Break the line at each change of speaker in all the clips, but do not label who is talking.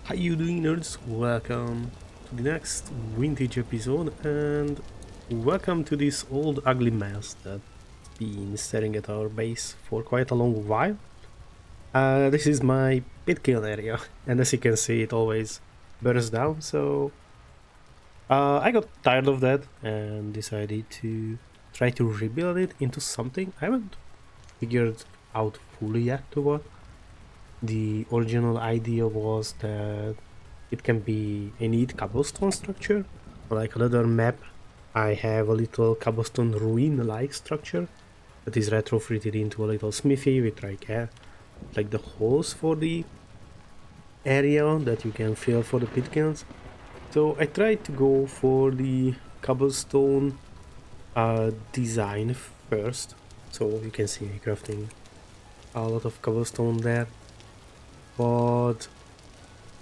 How you doing, nerds? Welcome to the next vintage episode, and welcome to this old ugly mess that's been staring at our base for quite a long while. This is my pit kiln area, and as you can see, it always burns down, so I got tired of that and decided to try to rebuild it into something. I haven't figured out fully yet to what. The original idea was that it can be a neat cobblestone structure. Like another map, I have a little cobblestone ruin-like structure that is retrofitted into a little smithy with like the holes for the area that you can fill for the pit kilns. So I tried to go for the cobblestone design first. So you can see me crafting a lot of cobblestone there. But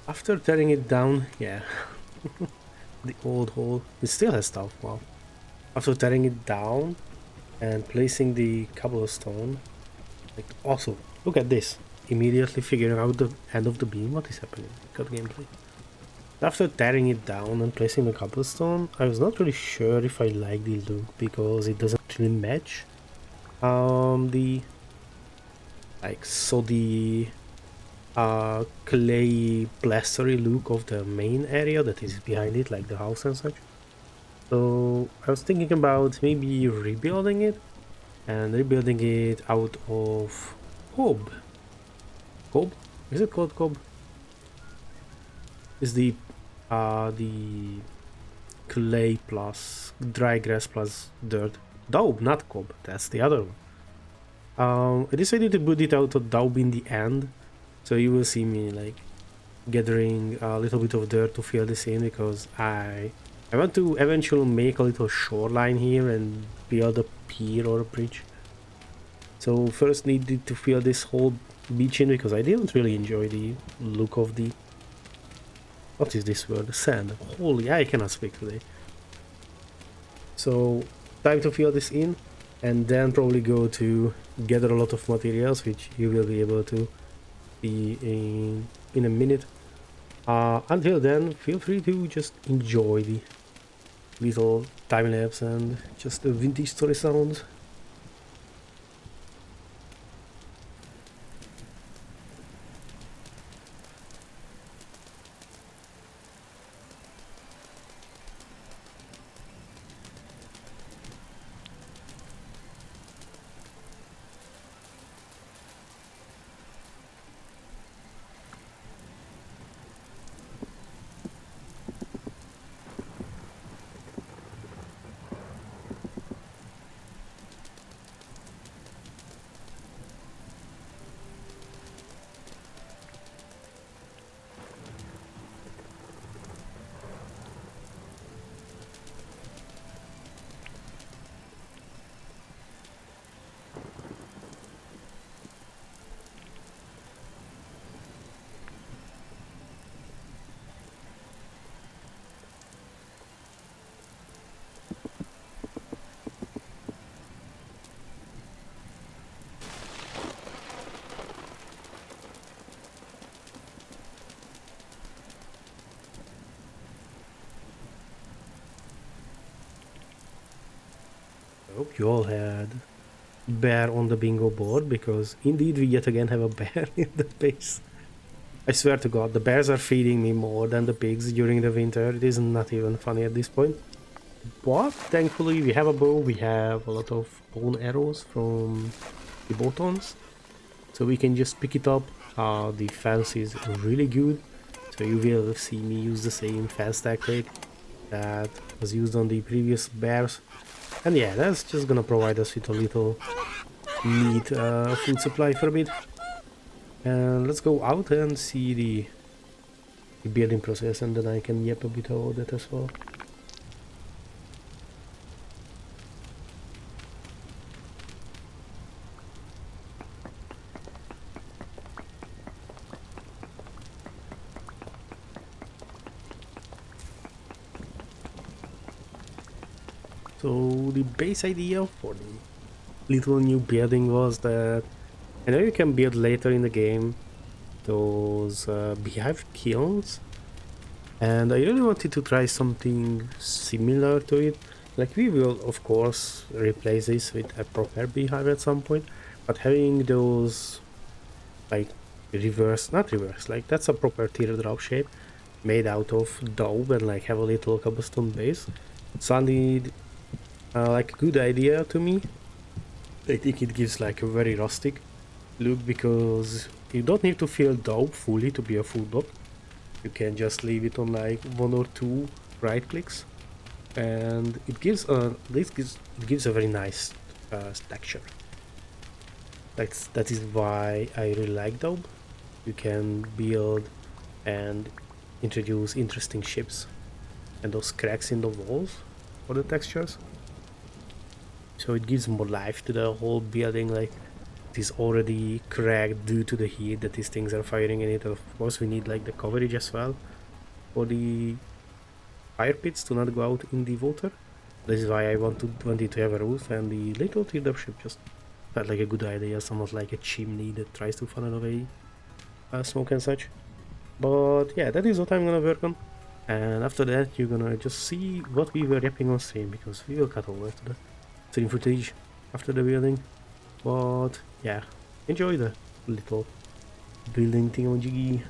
after tearing it down, yeah, the old hole, it still has stuff, wow. After tearing it down and placing the cobblestone, like, also, look at this. Immediately figuring out the end of the beam, what is happening? Got gameplay. After tearing it down and placing the cobblestone, I was not really sure if I like the look because it doesn't really match the clay plastery look of the main area that is behind it, like the house and such. So I was thinking about maybe rebuilding it and rebuilding it out of cob. Cob? Is it called cob? Is the clay plus dry grass plus dirt. Daub, not cob. That's the other one. I decided to put it out of daub in the end. So you will see me like gathering a little bit of dirt to fill this in because I want to eventually make a little shoreline here and build a pier or a bridge. So first needed to fill this whole beach in because I didn't really enjoy the look of the... What is this word? Sand. Holy, I cannot speak today. So time to fill this in and then probably go to gather a lot of materials, which you will be able to see in a minute. Until then, feel free to just enjoy the little time lapse and just the vintage story sounds. I hope you all had bear on the bingo board because indeed we yet again have a bear in the base. I swear to god, the bears are feeding me more than the pigs during the winter. It is not even funny at this point. But thankfully we have a bow, we have a lot of bone arrows from the bottoms. So we can just pick it up. The fence is really good. So you will see me use the same fence tactic that was used on the previous bears. And yeah, that's just gonna provide us with a little neat food supply for a bit. And let's go out and see the building process, and then I can yap a bit about that as well. So the base idea for the little new building was that I know you can build later in the game those beehive kilns, and I really wanted to try something similar to it. Like, we will of course replace this with a proper beehive at some point, but having those, like, reverse, not reverse, like that's a proper teardrop shape made out of dough and like have a little cobblestone base sounded like a good idea to me. I think it gives like a very rustic look, because you don't need to fill dough fully to be a full block. You can just leave it on like one or two right clicks, and it gives a very nice texture. That is why I really like dough. You can build and introduce interesting shapes and those cracks in the walls for the textures, so it gives more life to the whole building. Like, it is already cracked due to the heat that these things are firing in it. Of course we need like the coverage as well for the fire pits to not go out in the water. This is why I wanted to have a roof, and the little teardrop ship just felt like a good idea, almost like a chimney that tries to funnel away smoke and such. But yeah, that is what I'm gonna work on, and after that you're gonna just see what we were wrapping on stream, because we will cut over to the stream footage after the building. But yeah, enjoy the little building thingamajiggy.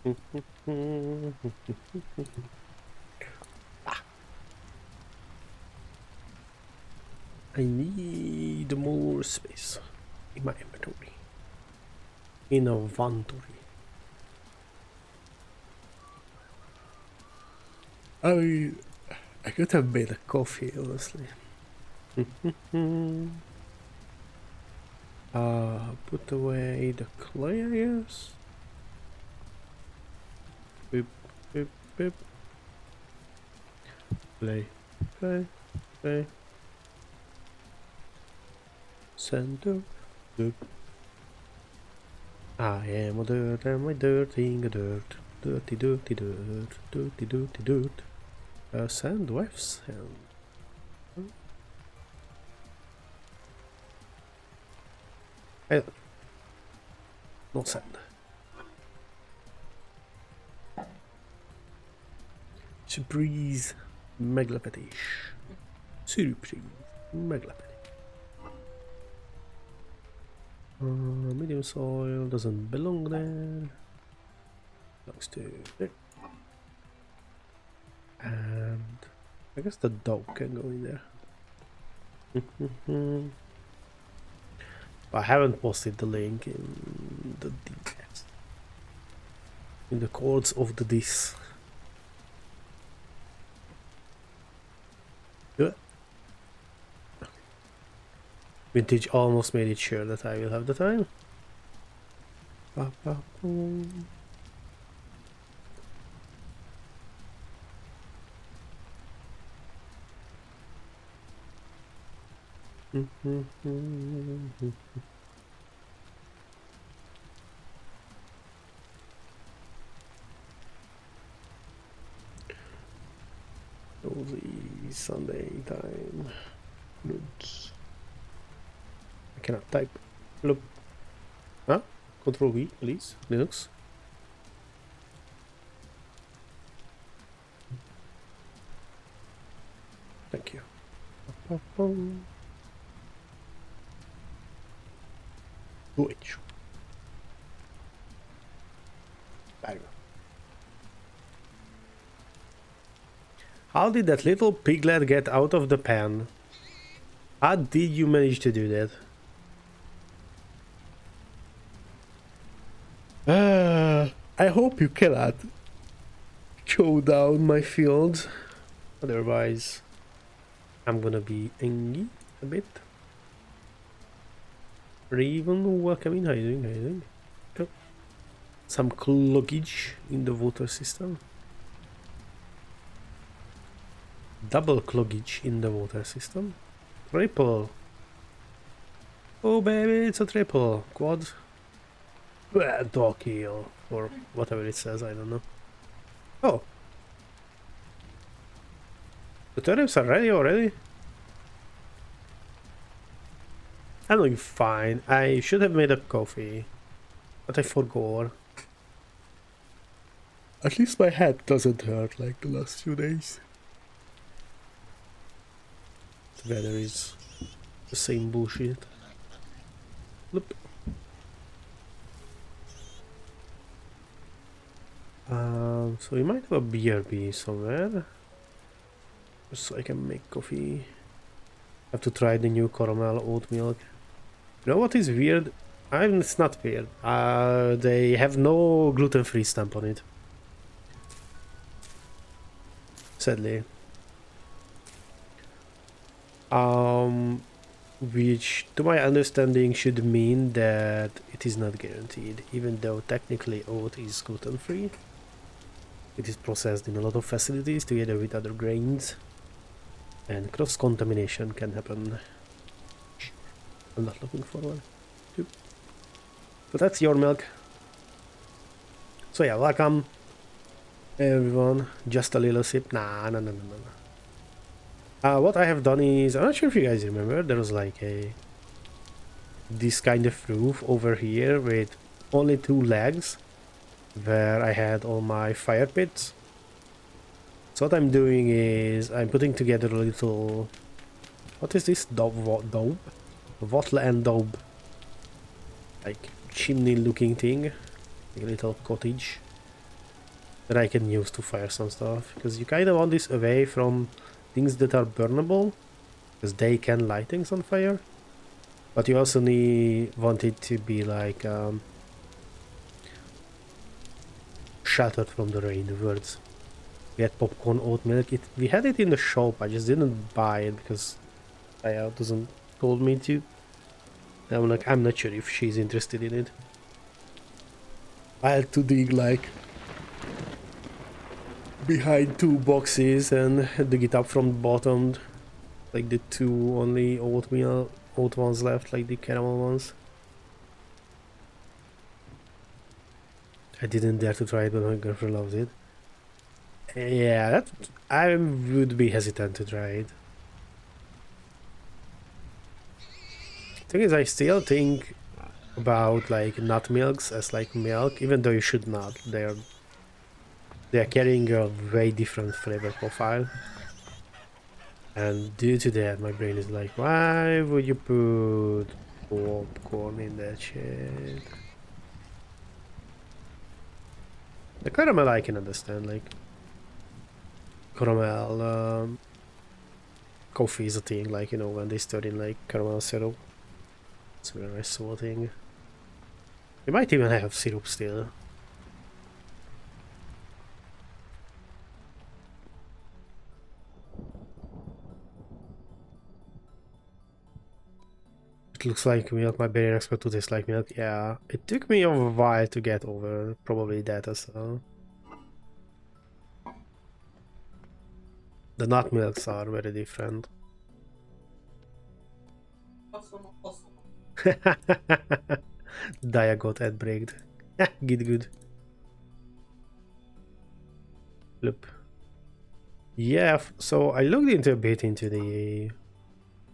Ah, I need more space in my inventory. Inventory. I could have made a coffee, honestly. Put away the clay, I guess. Boop, boop, boop. Play, play, play. Center, boop. I am a dirt, and my dirting a dirt. Dirty, dirty, dirt, dirty, dirty, dirt. Sand, wave sand. Not sand. Surprise, megalopathish. Surprise, megalopathish. Medium soil doesn't belong there. Belongs to there. And I guess the dog can go in there. I haven't posted the link in the DS. In the chords of the dis. Vintage almost made it sure that I will have the time. Only Sunday time. Notes. I cannot type. Look. Huh? Control V, please. Linux. Thank you. Which? There you go. How did that little piglet get out of the pan? How did you manage to do that? I hope you cannot chow down my fields. Otherwise, I'm gonna be angry a bit. Raven, welcome in. How you doing? How you doing? Oh. Some cloggage in the water system. Double cloggage in the water system. Triple. Oh baby, it's a triple. Quad. Dog kill. Or whatever it says, I don't know. Oh. The turnips are ready already? I'm doing fine. I should have made a coffee. But I forgot. At least my head doesn't hurt like the last few days. The weather is the same bullshit. Look. So we might have a BRB somewhere. Just so I can make coffee. Have to try the new caramel oat milk. You know what is weird? It's not weird. They have no gluten-free stamp on it. Sadly. Which to my understanding should mean that it is not guaranteed, even though technically oat is gluten-free. It is processed in a lot of facilities together with other grains, and cross-contamination can happen. I'm not looking forward to. But that's your milk. So yeah, welcome everyone. Just a little sip. Nah. What I have done is, I'm not sure if you guys remember, there was like this kind of roof over here with only 2 legs where I had all my fire pits. So what I'm doing is I'm putting together a little, what is this? Daub? Wattle and daub. Like chimney looking thing. Like a little cottage. that I can use to fire some stuff, because you kind of want this away from things that are burnable, because they can light things on fire, but you also want it to be like sheltered from the rain. The words. We had popcorn, oat milk. We had it in the shop. I just didn't buy it because Aya doesn't told me to. I'm like, I'm not sure if she's interested in it. I had to dig like behind 2 boxes and dig it up from the bottom, like the 2 only oat ones left, like the caramel ones. I didn't dare to try it, but my girlfriend loves it. Yeah, I would be hesitant to try it. Thing is, I still think about like nut milks as like milk, even though you should not. They're carrying a way different flavor profile, and due to that, my brain is like, why would you put popcorn in that shit? The caramel I can understand, like caramel coffee is a thing, like, you know, when they stir in like caramel syrup. It's a very nice sort of thing. We might even have syrup still. It looks like milk. My brain expects to taste like milk. Yeah, it took me a while to get over probably that as well. The nut milks are very different. Dia got ad breaked. Good. Look. Yeah, so I looked into a bit into the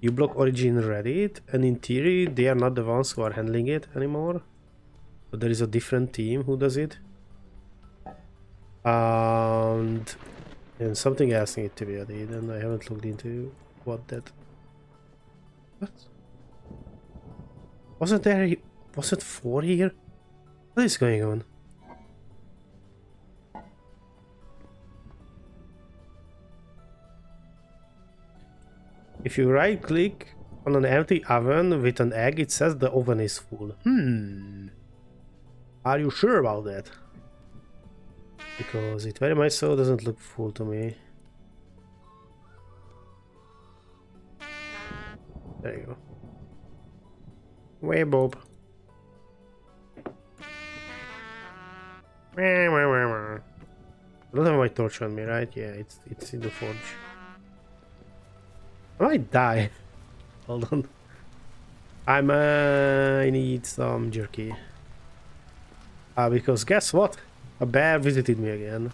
uBlock Origin Reddit, and in theory they are not the ones who are handling it anymore. But there is a different team who does it. And something else needs to be added, and I haven't looked into what that... What? Wasn't 4 here? What is going on? If you right click on an empty oven with an egg, it says the oven is full. Are you sure about that? Because it very much so doesn't look full to me. There you go. Way Bob. I don't have my torch on me, right? Yeah, it's in the forge. I might die. Hold on. I need some jerky. Because guess what? A bear visited me again.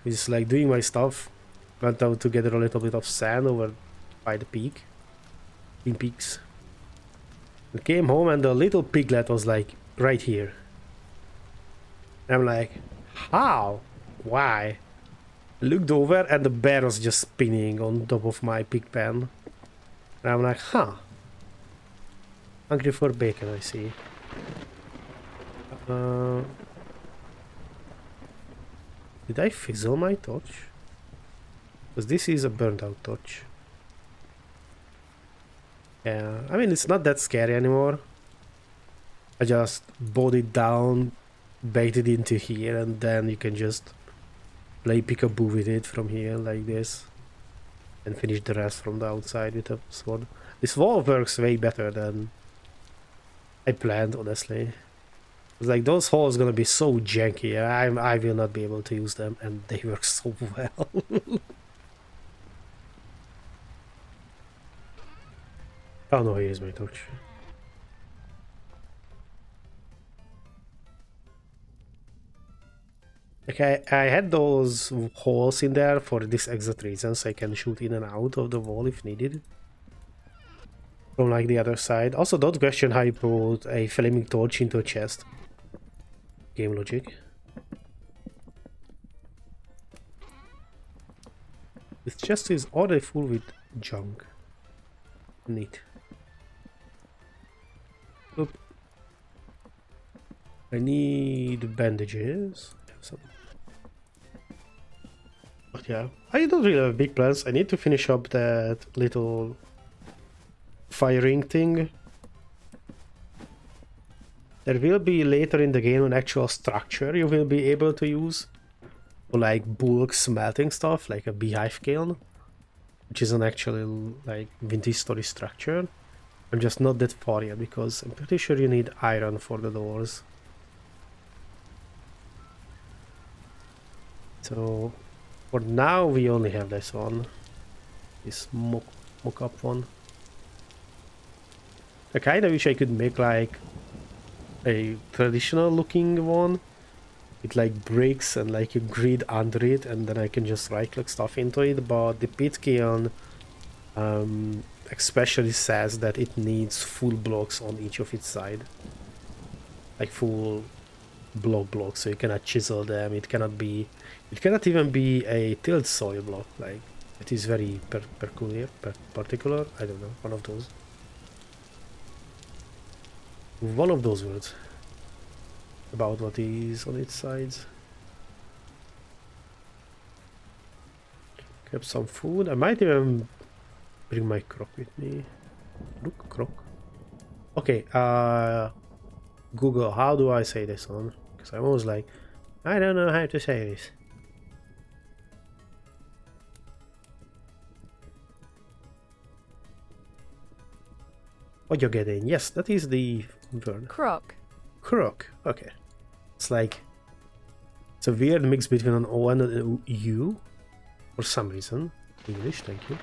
He's like doing my stuff. Went out to gather a little bit of sand over by the peak. In peaks. And came home and the little piglet was like right here. And I'm like, how? Why? I looked over and the bear was just spinning on top of my pig pen. And I'm like, huh. Hungry for bacon, I see. Did I fizzle my torch? Because this is a burnt out torch. Yeah, I mean, it's not that scary anymore. I just bowed it down, baited into here, and then you can just play peekaboo with it from here like this. And finish the rest from the outside with a sword. This wall works way better than I planned, honestly. It's like those holes gonna be so janky. I will not be able to use them, and they work so well. Oh no, here's my torch. Okay, I had those holes in there for this exact reason, so I can shoot in and out of the wall if needed. From like the other side. Also, don't question how you put a flaming torch into a chest. Game logic. This chest is already full with junk. Neat. Oop. I need bandages. I have some. But yeah, I don't really have big plans. I need to finish up that little firing thing. There will be later in the game an actual structure you will be able to use for like bulk smelting stuff, like a beehive kiln, which is an actual like vintage story structure. I'm just not that far yet because I'm pretty sure you need iron for the doors. So for now we only have this one, this mock-up one. I kind of wish I could make like a traditional looking one with like bricks and like a grid under it, and then I can just right click stuff into it, but the pit kiln especially says that it needs full blocks on each of its side, like full blocks, so you cannot chisel them. It cannot even be a tilled soil block. Like it is very particular. I don't know, one of those words about what is on its sides. Grab some food. I might even bring my crock with me. Look, crock. Okay, Google, how do I say this one? Because I'm always like, I don't know how to say this. What you're getting? Yes, that is the word.
Crock.
Crock. Okay. It's like, it's a weird mix between an O and an U for some reason. English, thank you.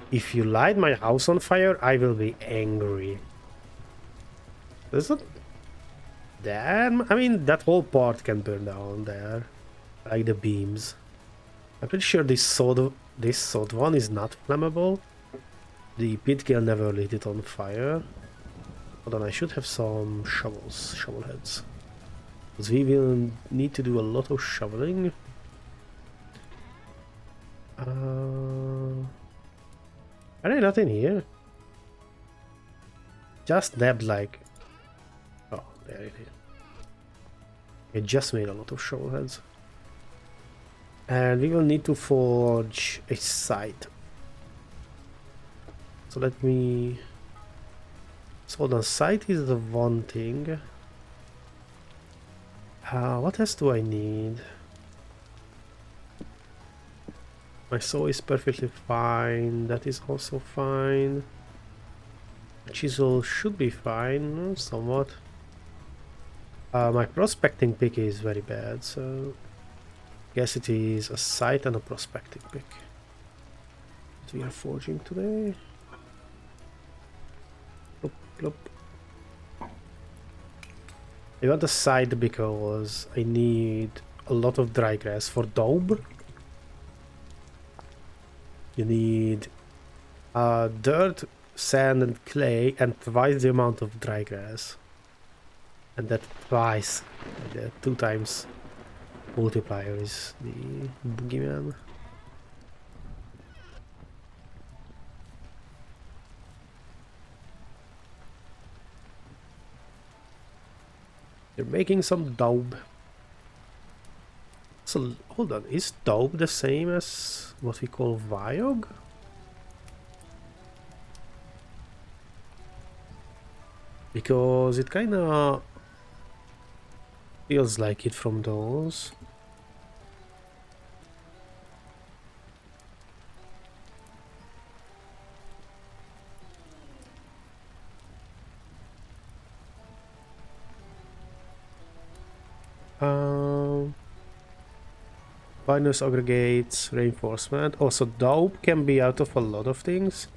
If you light my house on fire, I will be angry. There's not that. I mean, that whole part can burn down there, like the beams. I'm pretty sure this sod one is not flammable. The pit kiln never lit it on fire. Hold on, I should have some shovel heads, because we will need to do a lot of shoveling. Are they not in here? Just nabbed like... Oh, there it is. I just made a lot of shovel heads. And we will need to forge a site. So let me... So hold on, site is the one thing. What else do I need? My saw is perfectly fine. That is also fine. Chisel should be fine, somewhat. My prospecting pick is very bad, so guess it is a sight and a prospecting pick that we are forging today. Plop, plop. I got the side because I need a lot of dry grass for daub. You need dirt, sand and clay and twice the amount of dry grass. And that twice, the 2 times multiplier is the boogeyman. They're making some daub. So hold on, is daub the same as what we call Vyog? Because it kinda feels like it from those. Binus aggregates, reinforcement. Also, daub can be out of a lot of things.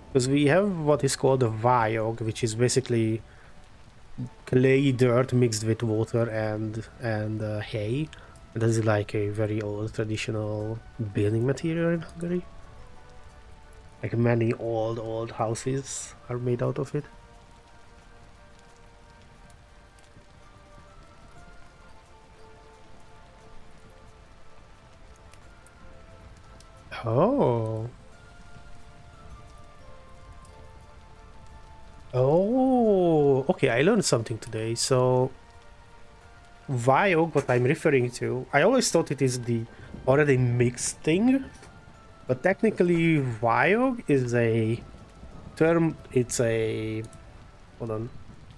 Because we have what is called a Vyog, which is basically clay dirt mixed with water and hay. And that is like a very old traditional building material in Hungary. Like many old houses are made out of it. Oh. Oh, okay, I learned something today. So, Viog, what I'm referring to, I always thought it is the already mixed thing, but technically Viog is a term, it's a, hold on,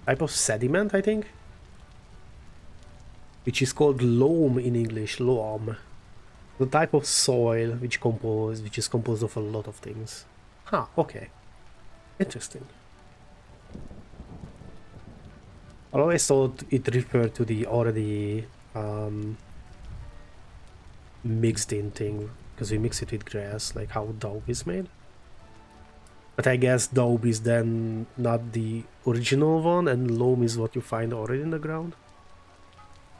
type of sediment, I think, which is called loam in English, loam. The type of soil which is composed of a lot of things. Huh, okay. Interesting. I always thought it referred to the already mixed in thing, because we mix it with grass, like how daub is made. But I guess daub is then not the original one, and loam is what you find already in the ground.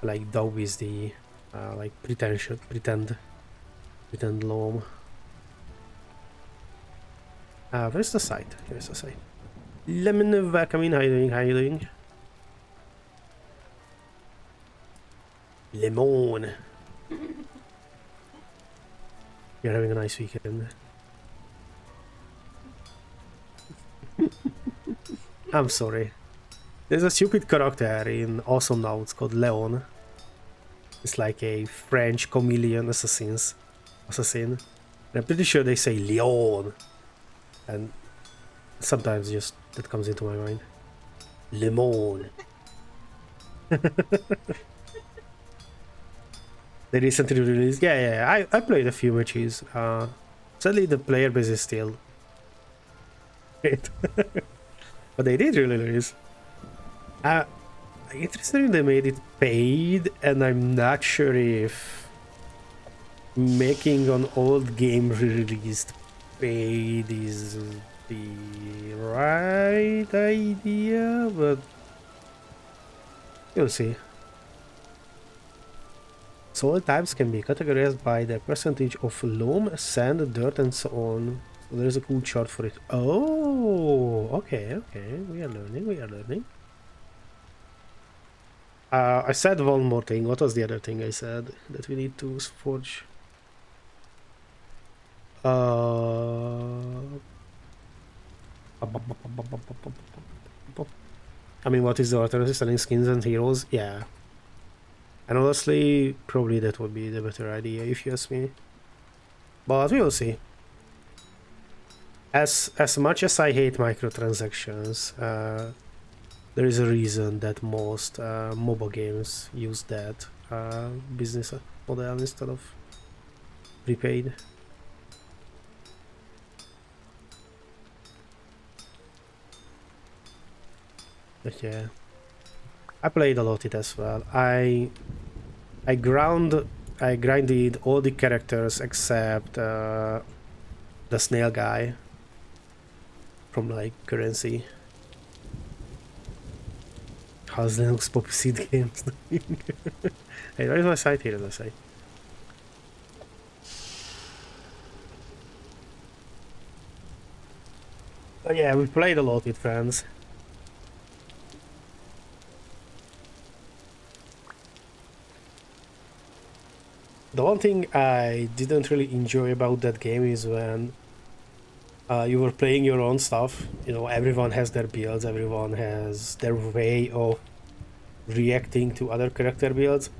Like daub is the like pretend loam. Where's the site? Here's the site. Lemon, welcome in. How you doing? How you doing? Lemon. You're having a nice weekend. I'm sorry. There's a stupid character in Awesomenauts called Leon. It's like a French chameleon assassin. And I'm pretty sure they say Leon. And sometimes just that comes into my mind. Lemon. They recently released. Yeah. I played a few matches. Sadly, the player base is still great. But they did really release. Interestingly, they made it paid, and I'm not sure if making an old game released paid is the right idea, but you'll see. Soil types can be categorized by the percentage of loam, sand, dirt, and so on. So there's a cool chart for it. Oh, okay. We are learning. I said one more thing. What was the other thing I said that we need to forge? I mean, what is the alternative? Selling skins and heroes? Yeah. And honestly, probably that would be the better idea if you ask me. But we will see. As much as I hate microtransactions, there is a reason that most mobile games use that business model instead of prepaid. But yeah, I played a lot it as well. I grinded all the characters except the snail guy from like currency. How's Linux Poppy Seed Games? Hey, where is my site? Here is my site. But yeah, we played a lot with friends. The one thing I didn't really enjoy about that game is when you were playing your own stuff. You know, everyone has their builds, everyone has their way of reacting to other character builds,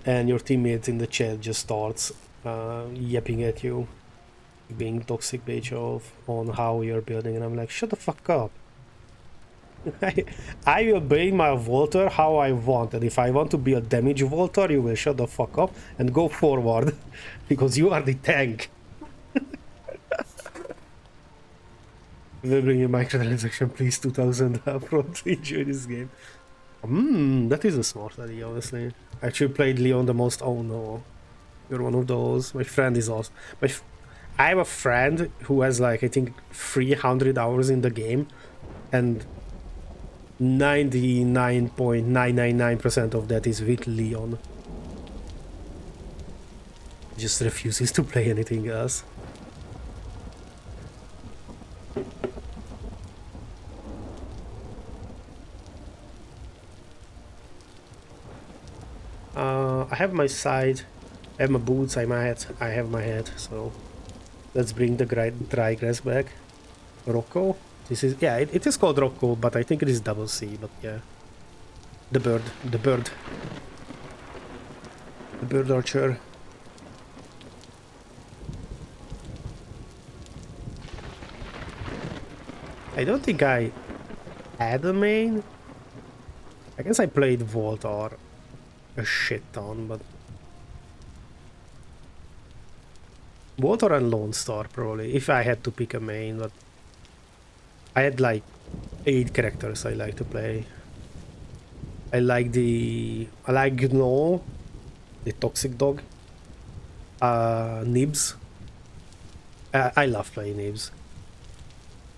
and your teammates in the chat just starts yapping at you, being toxic bitch on how you're building, and I'm like, shut the fuck up. I will build my Volter how I want, and if I want to be a damage Volter, you will shut the fuck up and go forward, because you are the tank. We'll bring a microtransaction, please, 2000 upfront to enjoy this game. That is a smart idea, honestly. I actually played Leon the most. Oh no, you're one of those. My friend is awesome. I have a friend who has like, I think, 300 hours in the game, and 99.999% of that is with Leon. He just refuses to play anything else. I have my side, I have my boots, I have my hat, so Let's bring the dry grass back. Rocco. This is, yeah, it is called Rocco, but I think it is double C, but yeah. The bird. The bird. The bird archer. I don't think I had a main. I guess I played Voltar a shit ton, but Voltar and Lone Star probably, if I had to pick a main, but I had like 8 characters I like to play. I like Gno, the toxic dog. Nibs. I love playing Nibs.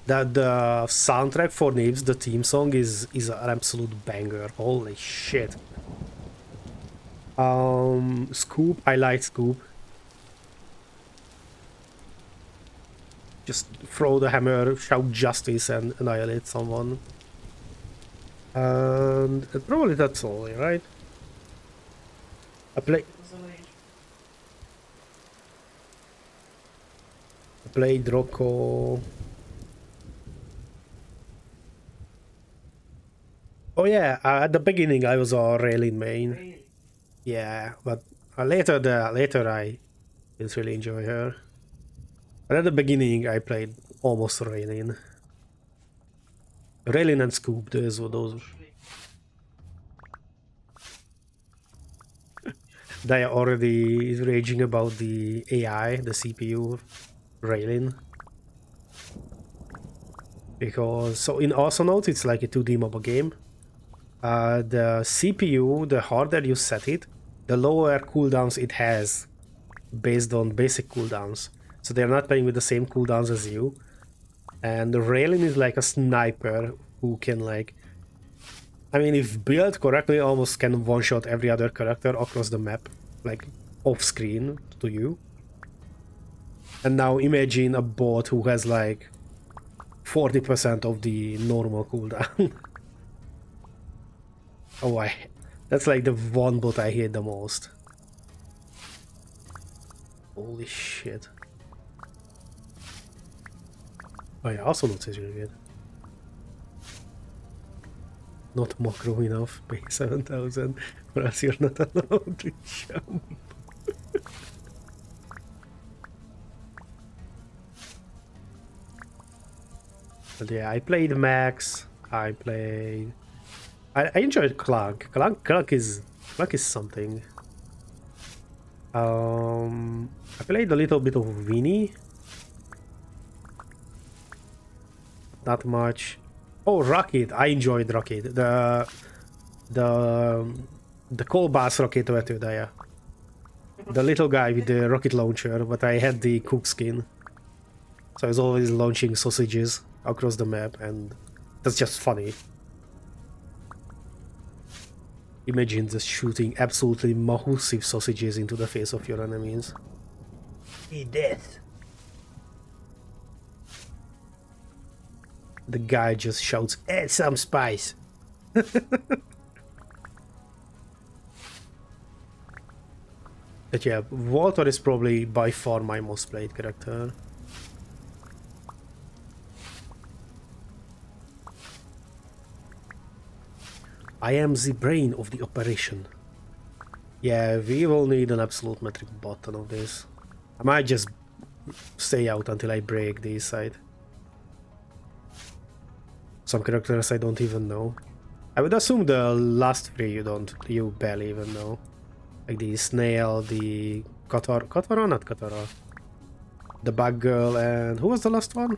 The soundtrack for Nibs, the theme song, is an absolute banger. Holy shit. Scoop, I like Scoop. Just throw the hammer, shout justice, and annihilate someone. And probably that's all, right? I played Rocco. Oh yeah, at the beginning I was a Raylin main. Yeah, but later I didn't really enjoy her. But at the beginning I played almost Raylin. Raylin and Scoop, those were those. They are already raging about the AI, the CPU, Raylin. Because, so in Awesomenauts it's like a 2D mobile game. The CPU, the harder you set it, the lower cooldowns it has based on basic cooldowns. So they're not playing with the same cooldowns as you. And Raylin is like a sniper who can, like, I mean, if built correctly, almost can one-shot every other character across the map, like off-screen to you. And now imagine a bot who has like 40% of the normal cooldown. Oh, that's like the one bot I hate the most. Holy shit. Oh yeah, also not is really good. Not macro enough, pay 7,000, or else you're not allowed to jump. But yeah, I played Max, I enjoyed Clunk. Clunk is something. I played a little bit of Winnie. Not much. Oh, Rocket! I enjoyed Rocket. The coal bass rocket vetődája. The little guy with the rocket launcher, but I had the cook skin. So I was always launching sausages across the map, and that's just funny. Imagine just shooting absolutely massive sausages into the face of your enemies. Eat death. The guy just shouts, add some spice. But yeah, Walter is probably by far my most played character. I am the brain of the operation. Yeah, we will need an absolute metric button of this. I might just stay out until I break this side. Some characters I don't even know. I would assume the last three you barely even know. Like the snail, the Katara, not Katara. The bug girl, and who was the last one?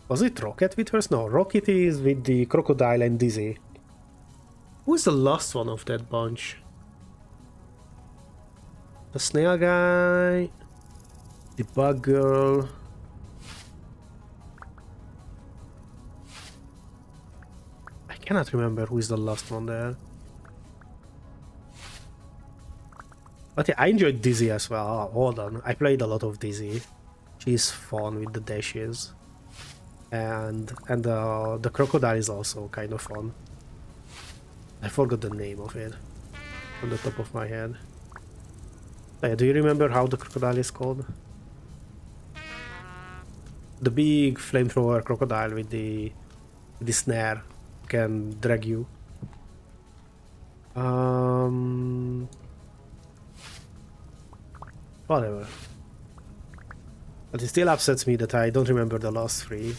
Was it Rocket with hers? No, Rocket is with the crocodile and Dizzy. Who is the last one of that bunch? The snail guy, the bug girl. I cannot remember who is the last one there. But yeah, I enjoyed Dizzy as well. Oh, hold on, I played a lot of Dizzy. She's fun with the dashes. And the crocodile is also kind of fun. I forgot the name of it on the top of my head. Do you remember how the crocodile is called? The big flamethrower crocodile with the snare can drag you. Whatever. But it still upsets me that I don't remember the last three.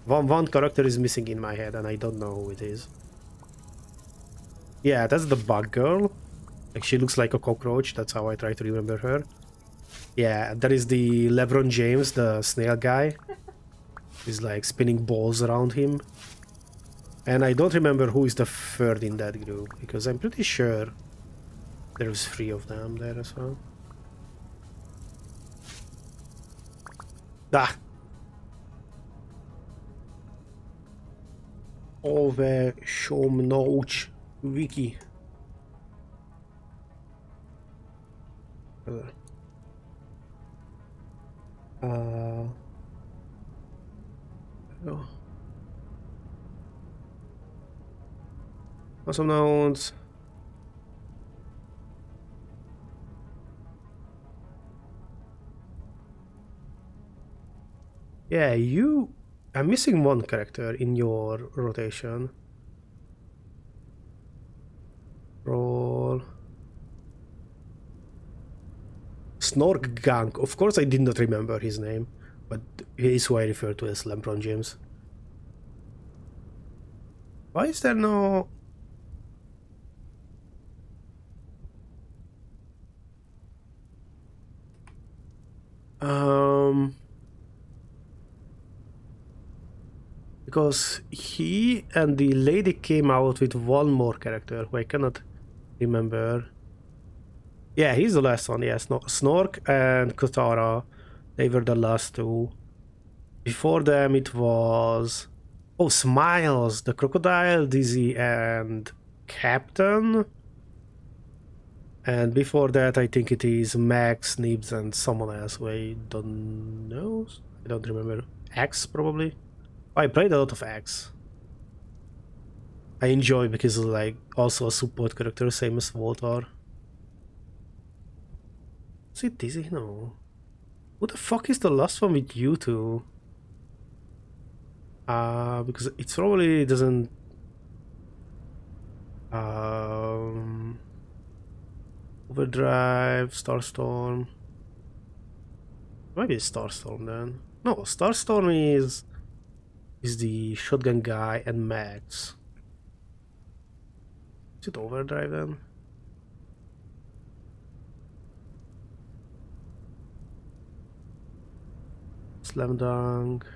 One character is missing in my head and I don't know who it is. Yeah, that's the bug girl. Like, she looks like a cockroach, that's how I try to remember her. Yeah, that is the LeBron James, the snail guy. He's like spinning balls around him. And I don't remember who is the third in that group, because I'm pretty sure there's 3 of them there as well. Ah! Awesomenauts wiki. Oh. Awesomenauts. Yeah, I'm missing one character in your rotation. Roll. Snork Gang. Of course I did not remember his name, but he is who I refer to as LeBron James. Why is there no... Because he and the lady came out with one more character who I cannot remember. Yeah, he's the last one, yes. No, Snork and Katara. They were the last 2. Before them it was... Oh, Smiles, the Crocodile, Dizzy, and Captain. And before that I think it is Max, Nibs, and someone else who I don't know. I don't remember. X, probably? I played a lot of X. I enjoy because it's like also a support character, same as Voltar. Is it Dizzy? No. Who the fuck is the last one with you two? Because it probably doesn't... Overdrive, Starstorm... Maybe it's Starstorm then. No, Starstorm is the shotgun guy and Max. Is it Overdrive then? Slam Dunk.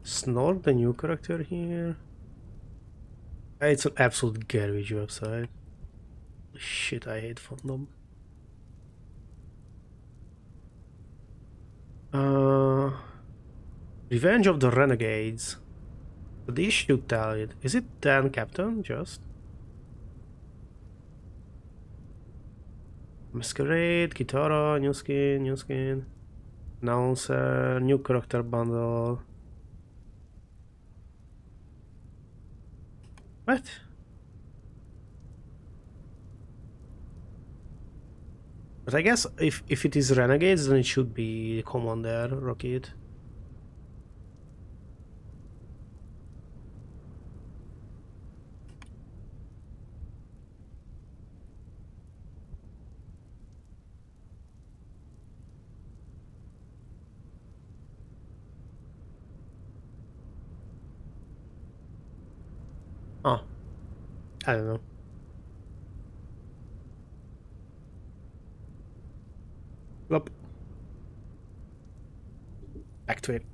Snort, the new character here. It's an absolute garbage website. Shit, I hate fandom. Revenge of the Renegades. But this should tell it. Is it then Captain, just? Masquerade, Kitara, new skin, new skin. Announcer, new character bundle. What? But I guess if it is Renegades, then it should be Commander Rocket. Oh, I don't know. Up. Back to it.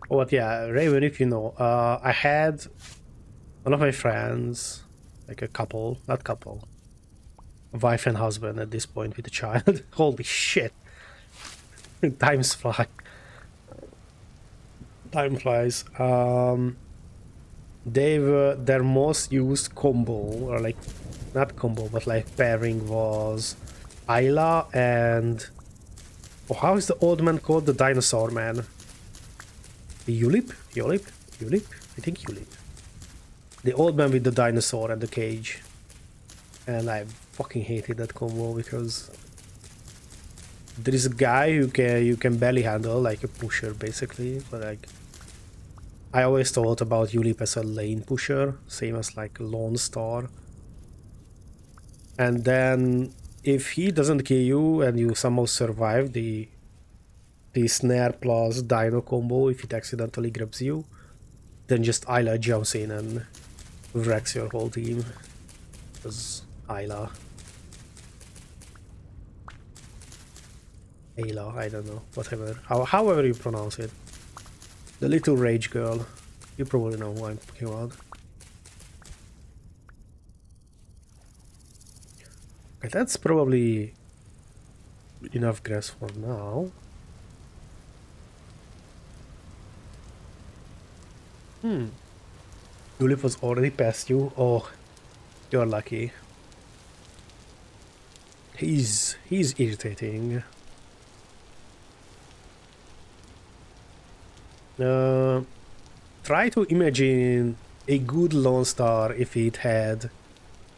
Oh, but yeah, Raven, if you know, I had one of my friends, like a couple, not couple, wife and husband at this point with a child. Holy shit. Times fly. Time flies. they were their most used combo, or like not combo, but like pairing was Ayla and how is the old man called? The dinosaur man. Yulip? Yulip? Yulip? I think Yulip. The old man with the dinosaur and the cage. And I fucking hated that combo because there is a guy who you can barely handle, like a pusher basically, but like I always thought about Yulip as a lane pusher, same as like Lone Star. And then if he doesn't kill you and you somehow survive the snare plus dino combo, if it accidentally grabs you, then just Ayla jumps in and wrecks your whole team. Because Ayla, I don't know, whatever, however you pronounce it. The little rage girl, you probably know who I'm talking about. Okay, that's probably enough grass for now. Tulip was already past you. Oh, you're lucky. He's irritating. Try to imagine a good Lone Star if it had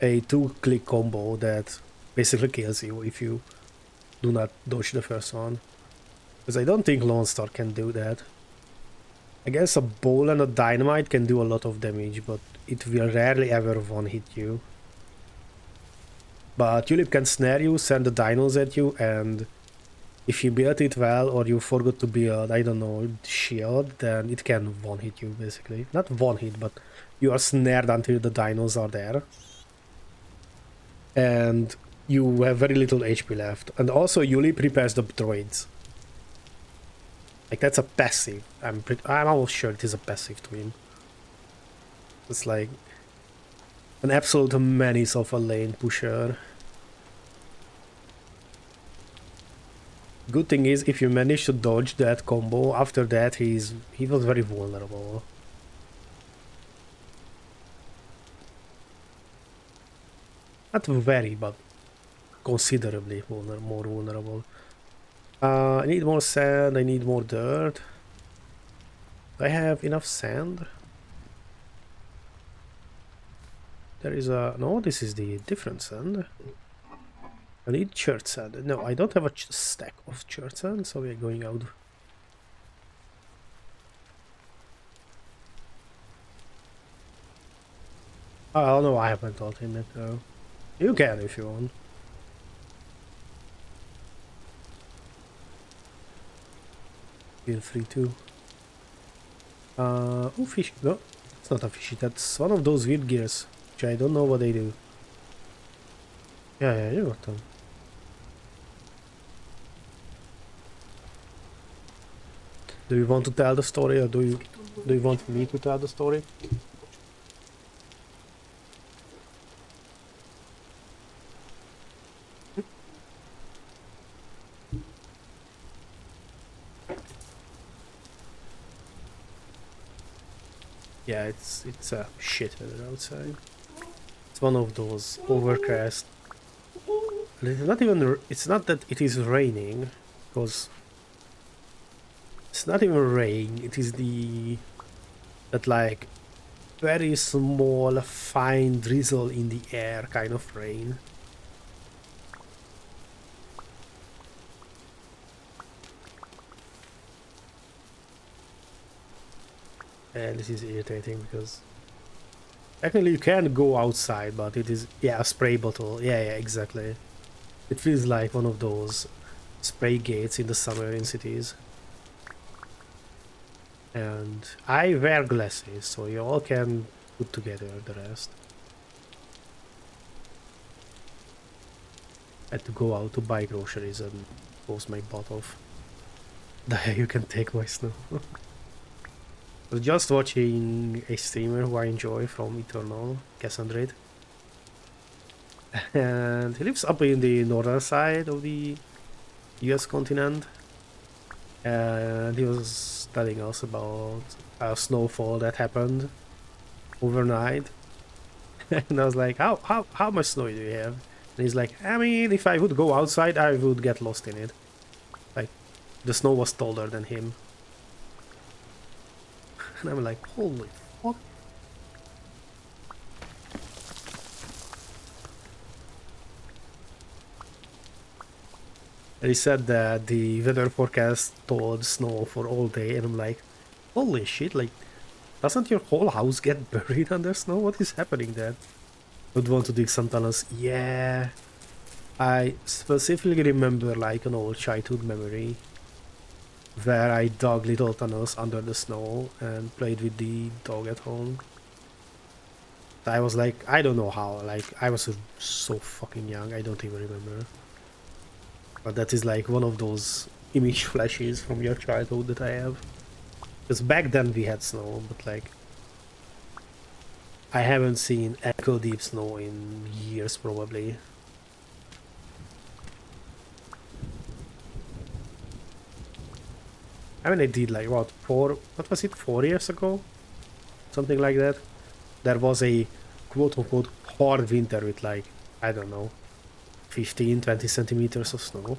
a 2-click combo that basically kills you if you do not dodge the first one. Because I don't think Lone Star can do that. I guess a ball and a dynamite can do a lot of damage, but it will rarely ever one-hit you. But Tulip can snare you, send the dinos at you, and if you build it well or you forgot to build, I don't know, shield, then it can one-hit you basically. Not one-hit, but you are snared until the dinos are there. And you have very little HP left. And also Yuli prepares the droids. Like that's a passive. I'm almost sure it is a passive to him. It's like an absolute menace of a lane pusher. Good thing is if you manage to dodge that combo, after that he was very vulnerable. Not very, but considerably more vulnerable. I need more sand, I need more dirt. Do I have enough sand? There is a... no, this is the different sand. I need church sand. No, I don't have a stack of church sand, so we're going out. Oh no, I haven't told him that though. You can if you want. Feel free to. Oh, fish. No, it's not a fishy. That's one of those weird gears, which I don't know what they do. Yeah, you got them. Do you want to tell the story, or do you want me to tell the story? Yeah, it's a shit weather outside. It's one of those overcast. It's not even. It's not that it is raining, because it's not even rain. It is that like very small, fine drizzle in the air kind of rain. And this is irritating because technically you can go outside, but it is, yeah, a spray bottle. Yeah, exactly. It feels like one of those spray gates in the summer in cities. And I wear glasses, so you all can put together the rest. I had to go out to buy groceries and close my butt off. There you can take my snow. I was just watching a streamer who I enjoy from Eternal, Cassandra. And he lives up in the northern side of the US continent. And he was telling us about a snowfall that happened overnight. And I was like, how much snow do you have? And he's like, I mean, if I would go outside, I would get lost in it. Like, the snow was taller than him. And I'm like, holy fuck. And he said that the weather forecast told snow for all day, and I'm like, holy shit, like, doesn't your whole house get buried under snow? What is happening there? Would want to dig some tunnels. Yeah, I specifically remember like an old childhood memory where I dug little tunnels under the snow and played with the dog at home. I was like, I don't know how, like, I was so fucking young, I don't even remember. But that is like one of those image flashes from your childhood that I have. Because back then we had snow, but like, I haven't seen ankle deep snow in years probably. I mean, I did like, what was it, 4 years ago? Something like that. There was a quote-unquote hard winter with like, I don't know, 15-20 centimeters of snow.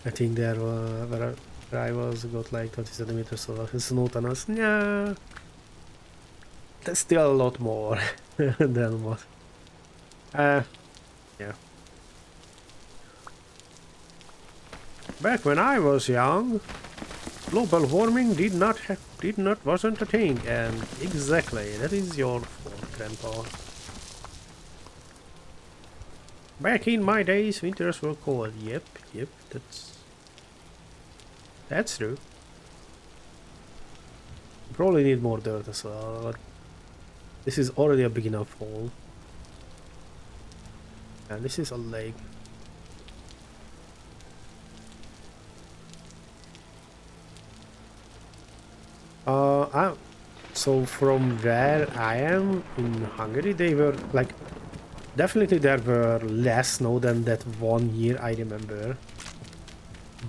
I think there where I was got like 20 centimeters of snow tunnels. Yeah, that's still a lot more than what. Yeah. Back when I was young, global warming wasn't a thing, and exactly that is your fault, Grandpa. Back in my days, winters were cold. Yep, that's true. Probably need more dirt as well, but this is already a big enough hole. And this is a lake. So from where I am in Hungary, they were like, definitely there were less snow than that 1 year I remember.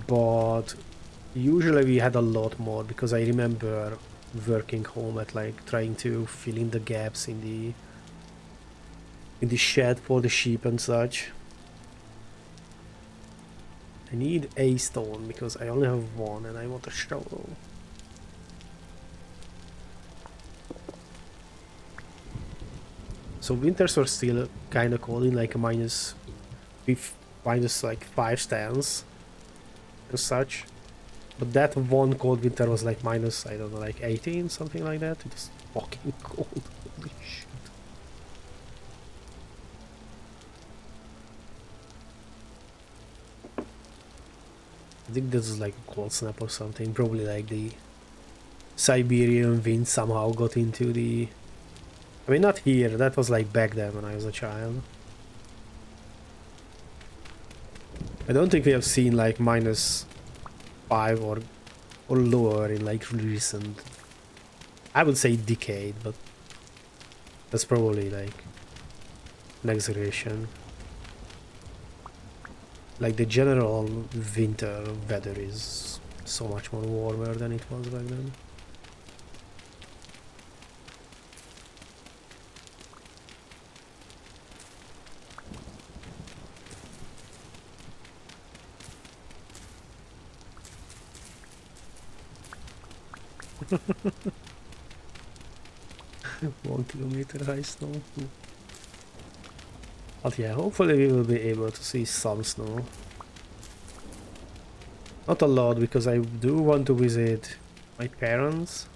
But usually we had a lot more because I remember working home at like trying to fill in the gaps in the shed for the sheep and such. I need a stone because I only have one and I want a shovel. So winters were still kind of cold in like minus like 5 stands and such. But that one cold winter was like minus, I don't know, like 18, something like that. It was fucking cold. Holy shit. I think this is like a cold snap or something. Probably like the Siberian wind somehow got into the... I mean, not here. That was like back then when I was a child. I don't think we have seen like -5 or lower in like recent... I would say decade, but that's probably like an exaggeration. Like the general winter weather is so much more warmer than it was back then. One kilometer high snow. But yeah, hopefully we will be able to see some snow. Not a lot, because I do want to visit my parents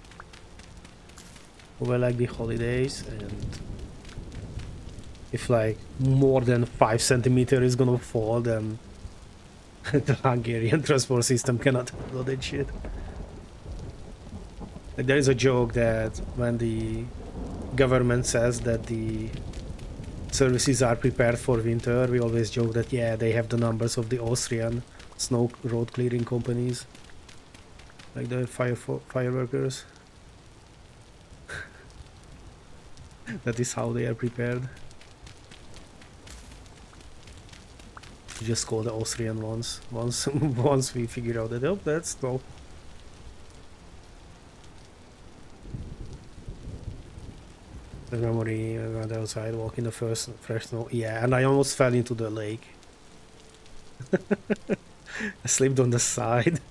over like the holidays, and if like more than 5 centimeters is gonna fall, then the Hungarian transport system cannot handle that shit. Like, there is a joke that when the government says that the services are prepared for winter, we always joke that yeah, they have the numbers of the Austrian snow road clearing companies, like the fireworkers. That is how they are prepared. to just call the Austrian ones once we figure out that, oh, that's no. The memory around outside, walking the first fresh snow. Yeah, and I almost fell into the lake. I slipped on the side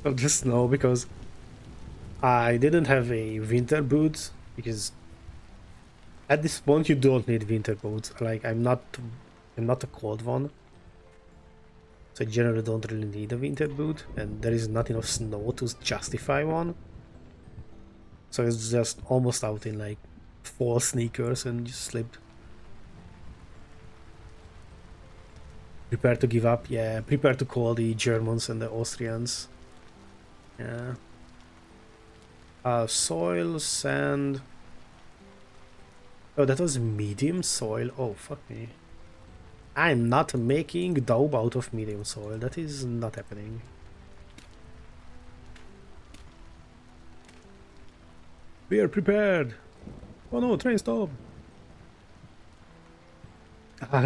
of the snow because I didn't have a winter boot, because at this point you don't need winter boots. Like I'm not a cold one, so I generally don't really need a winter boot, and there is not enough snow to justify one. So it's just almost out in like fall sneakers and just slipped. Prepare to give up. Yeah, prepare to call the Germans and the Austrians. Yeah. Soil, sand. Oh, that was medium soil. Oh, fuck me. I'm not making daub out of medium soil. That is not happening. We are prepared. Oh no, train stop.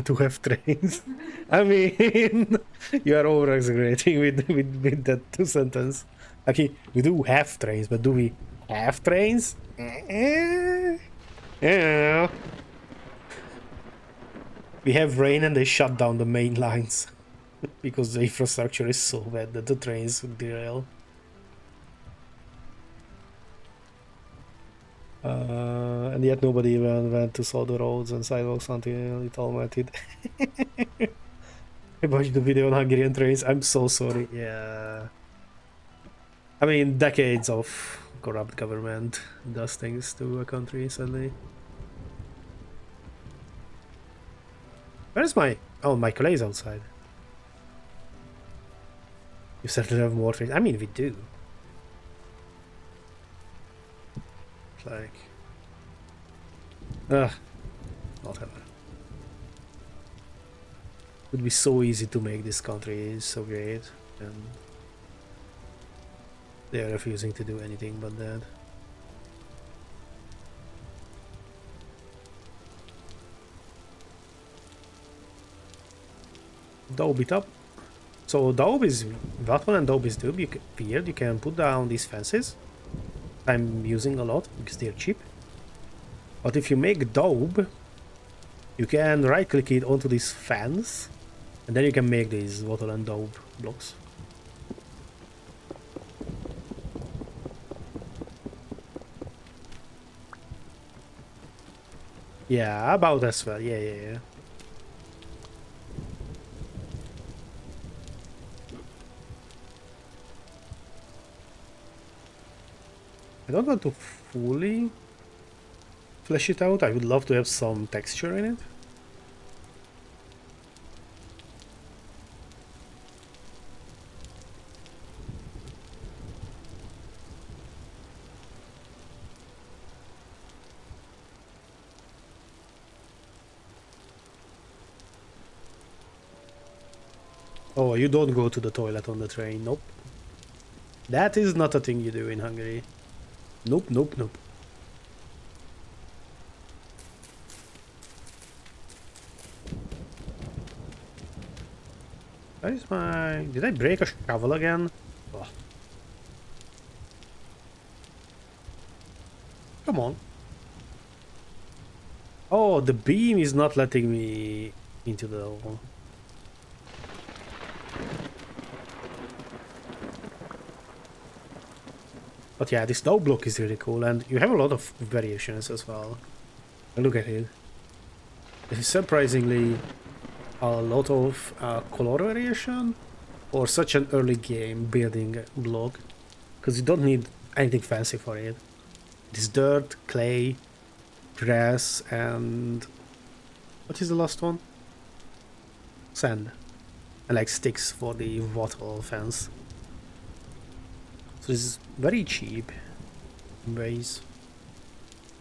To have trains. I mean, you are over exaggerating with that two sentence. Okay, we do have trains, but do we have trains? Yeah. We have rain and they shut down the main lines because the infrastructure is so bad that the trains would derail. And yet nobody even went to solve the roads and sidewalks until it all melted. I watched the video on Hungarian trains. I'm so sorry. Yeah. I mean, decades of corrupt government does things to a country, sadly. Where's my... Oh, my clay is outside. You certainly have more trains. I mean, we do. It's like... Ugh. Whatever. It would be so easy to make this country so great, and they are refusing to do anything but that. Daub it up. So daub is what one and daub is do. Weird. You can put down these fences. I'm using a lot because they're cheap. But if you make daub, you can right click it onto this fence, and then you can make these wattle and daub blocks. Yeah, about as well. Yeah. I don't want to fully flesh it out. I would love to have some texture in it. Oh, you don't go to the toilet on the train. Nope. That is not a thing you do in Hungary. Nope. Where is my... Did I break a shovel again? Oh. Come on. Oh, the beam is not letting me into the hole. But yeah, this snow block is really cool, and you have a lot of variations as well. Look at it. This is surprisingly a lot of color variation for such an early game building block, because you don't need anything fancy for it. It is dirt, clay, grass, and what is the last one? Sand. And like sticks for the wattle fence. So this is very cheap in ways,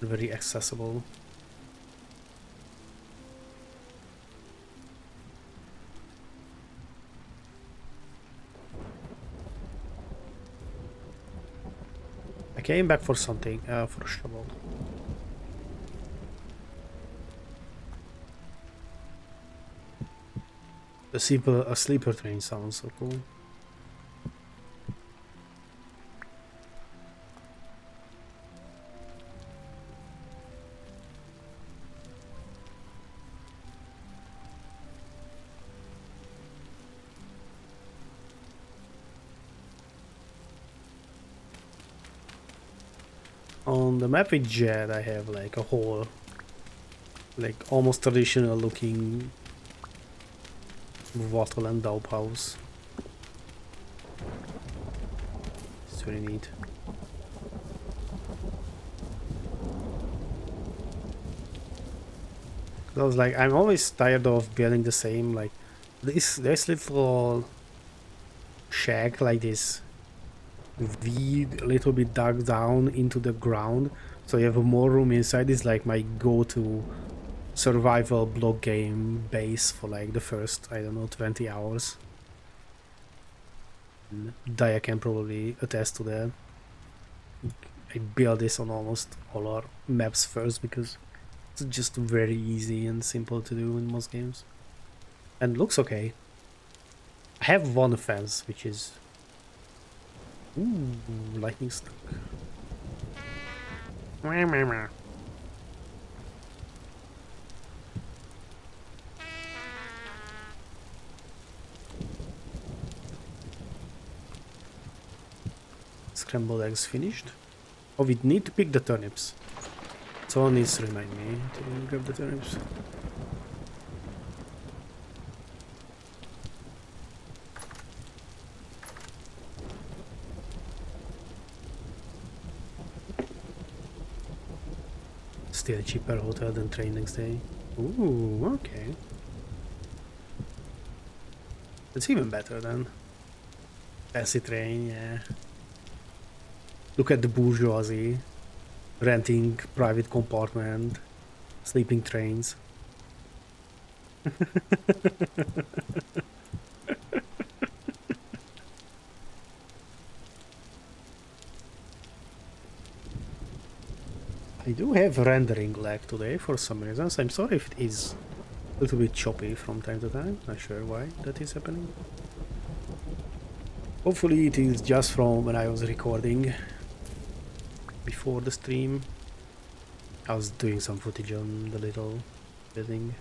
and very accessible. I came back for something, for a shovel. A sleeper train sounds so cool. On the map with Jet, I have like a whole, like almost traditional looking wattle and dope house. It's very neat. I was like, I'm always tired of building the same, like this little shack like this V a little bit dug down into the ground, so you have more room inside. Is like my go-to survival block game base for like the first, I don't know, 20 hours. And Daya can probably attest to that. I build this on almost all our maps first because it's just very easy and simple to do in most games. And looks okay. I have one fence which is... Ooh, lightning stuck. Scrambled eggs finished. Oh, we need to pick the turnips. Someone needs to remind me to grab the turnips. Still cheaper hotel than train next day. Ooh, okay. It's even better then. Fancy train, yeah. Look at the bourgeoisie. Renting private compartment. Sleeping trains. I do have rendering lag today for some reasons. I'm sorry if it is a little bit choppy from time to time. Not sure why that is happening. Hopefully it is just from when I was recording before the stream. I was doing some footage on the little building.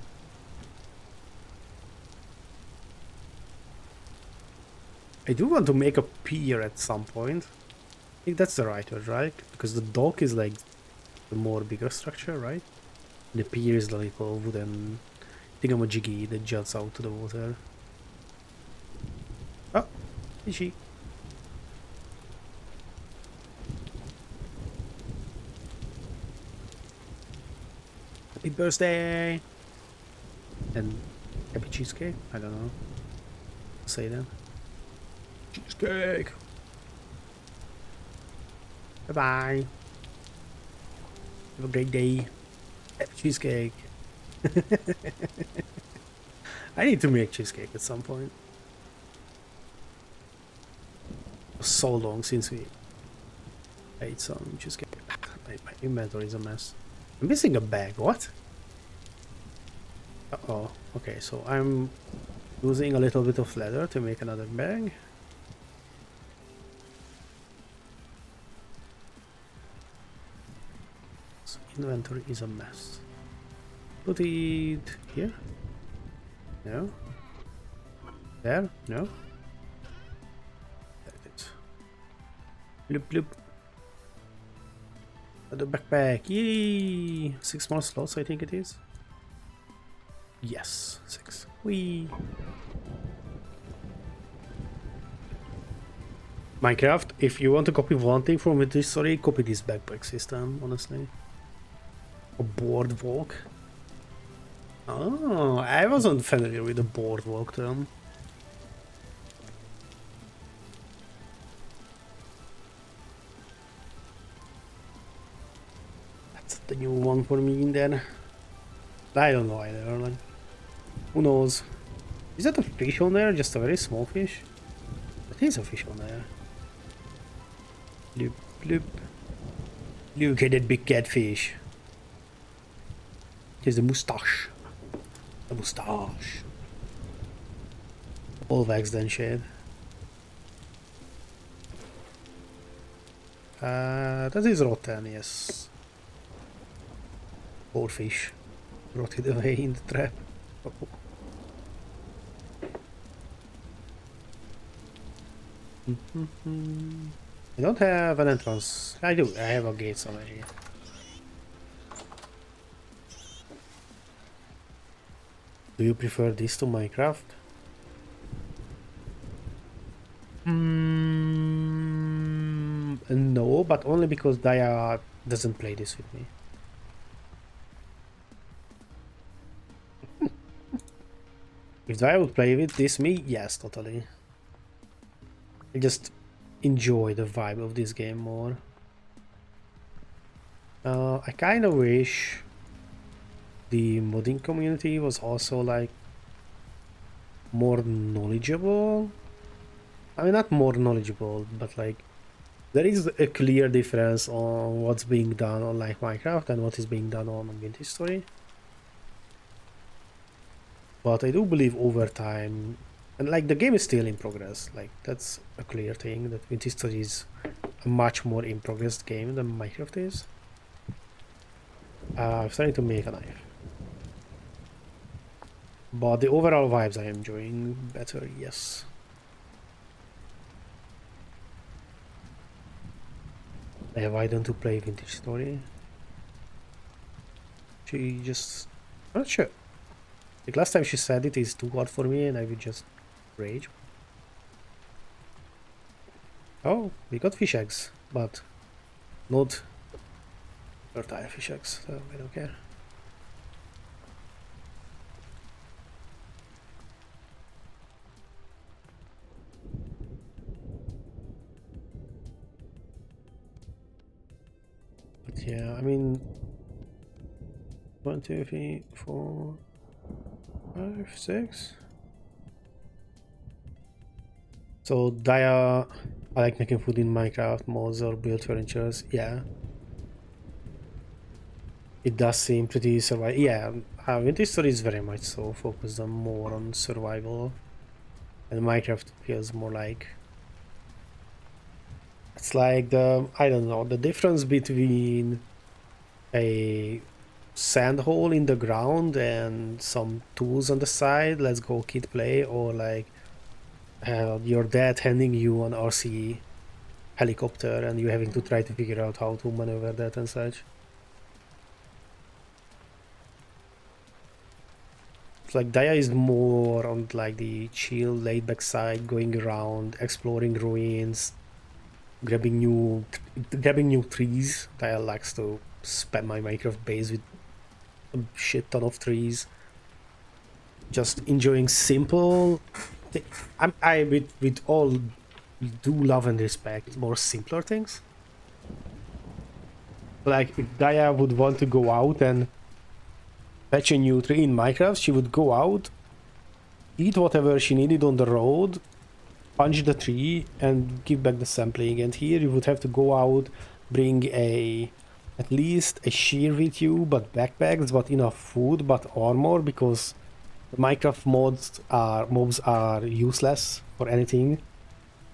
I do want to make a pier at some point. I think that's the right word, right? Because the dock is like the more bigger structure, right? The pier is the little wooden thingamajiggy that juts out to the water. Oh, fishy. Happy birthday! And happy cheesecake? I don't know. Say that. Cheesecake! Bye bye! Have a great day. Happy cheesecake! I need to make cheesecake at some point. It was so long since we ate some cheesecake. My inventory is a mess. I'm missing a bag, what? Uh-oh, okay, so I'm using a little bit of leather to make another bag. So inventory is a mess. Put it here? No? There? No? There it is. Bloop bloop. The backpack, yay! 6 more slots, I think it is. Yes, 6. Whee! Minecraft, if you want to copy one thing from this story, copy this backpack system, honestly. A boardwalk. Oh, I wasn't familiar with the boardwalk term. The new one for me in there. I don't know either, like, who knows? Is that a fish on there? Just a very small fish? There is a fish on there. Bloop, bloop. Look at that big catfish. Here's the moustache. The moustache. All waxed and shit. That is rotten, yes. Poor fish. Rotted away in the trap. Oh. I don't have an entrance. I do. I have a gate somewhere here. Do you prefer this to Minecraft? No, but only because Daya doesn't play this with me. If Daya would play with this me, yes, totally. I just enjoy the vibe of this game more. I kind of wish the modding community was also like more knowledgeable. I mean, not more knowledgeable, but like there is a clear difference on what's being done on like Minecraft and what is being done on Vintage Story. But I do believe over time, and like the game is still in progress, like that's a clear thing, that Vintage Story is a much more in progress game than Minecraft is. I'm starting to make a knife. But the overall vibes I am enjoying better, yes. Why don't you play Vintage Story? She just... I'm not sure. Like last time she said it is too hard for me and I would just rage. Oh, we got fish eggs, but not fertile fish eggs, so I don't care. But yeah, I mean, 1, 2, 3, 4, 5, 6. So Daya, I like making food in Minecraft, mods or build furnitures, yeah. It does seem pretty survival. Yeah, Vintage Story is very much so focused on more on survival. And Minecraft feels more like... It's like the, I don't know, the difference between a sand hole in the ground and some tools on the side, let's go kid play, or like your dad handing you an RC helicopter and you having to try to figure out how to maneuver that and such. It's like Daya is more on like the chill, laid back side, going around, exploring ruins, grabbing new trees. Daya likes to spam my Minecraft base with a shit ton of trees. Just enjoying simple. I with all do love and respect more simpler things. Like if Daya would want to go out and fetch a new tree in Minecraft, she would go out, eat whatever she needed on the road, punch the tree and give back the sampling. And here you would have to go out, bring at least a shear with you, but backpacks, but enough food, but armor, because the Minecraft mobs are useless for anything,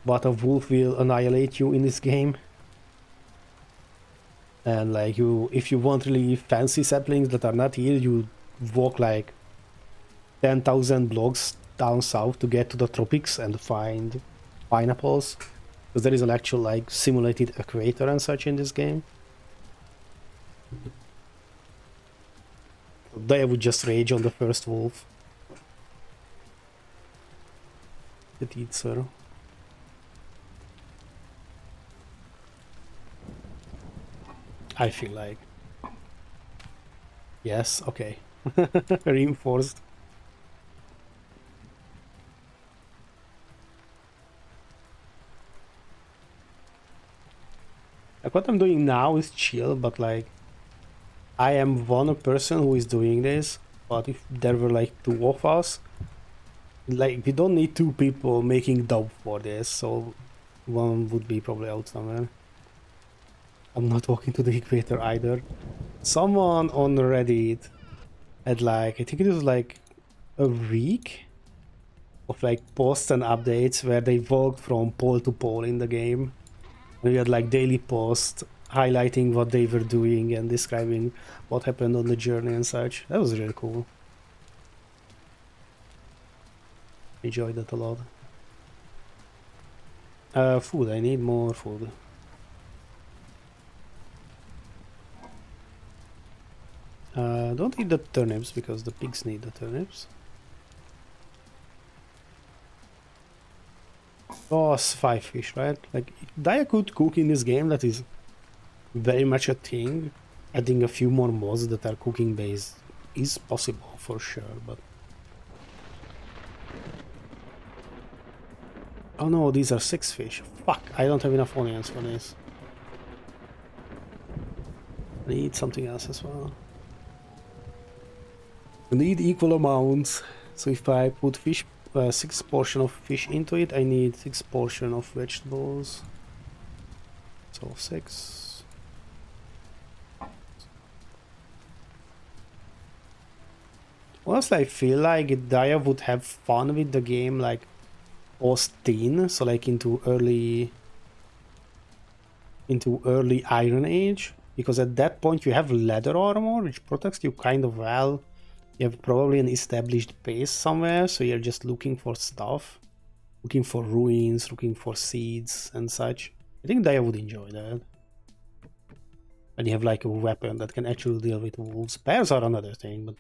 but a wolf will annihilate you in this game. And like if you want really fancy saplings that are not here, you walk like 10,000 blocks down south to get to the tropics and find pineapples, because there is an actual like simulated equator and such in this game. They would just rage on the first wolf. It eats her. I feel like. Yes, okay. Reinforced. Like what I'm doing now is chill, but like I am one person who is doing this, but if there were like two of us, like we don't need two people making dough for this, so one would be probably out somewhere. I'm not walking to the equator either. Someone on Reddit had like, I think it was like a week of like posts and updates where they walked from pole to pole in the game. And we had like daily posts highlighting what they were doing and describing what happened on the journey and such. That was really cool. Enjoyed that a lot. Food, I need more food. Don't eat the turnips because the pigs need the turnips. Oh, 5 fish, right? Like, Daya could cook in this game, that is very much a thing. Adding a few more mods that are cooking based is possible for sure, but... Oh no, these are 6 fish. Fuck, I don't have enough onions for this. I need something else as well. I need equal amounts. So if I put fish, 6 portion of fish into it, I need 6 portion of vegetables. So 6. Honestly, I feel like Daya would have fun with the game, like post-teen, so like into early Iron Age, because at that point you have leather armor, which protects you kind of well. You have probably an established base somewhere, so you're just looking for stuff. Looking for ruins, looking for seeds and such. I think Daya would enjoy that. And you have like a weapon that can actually deal with wolves. Bears are another thing, but...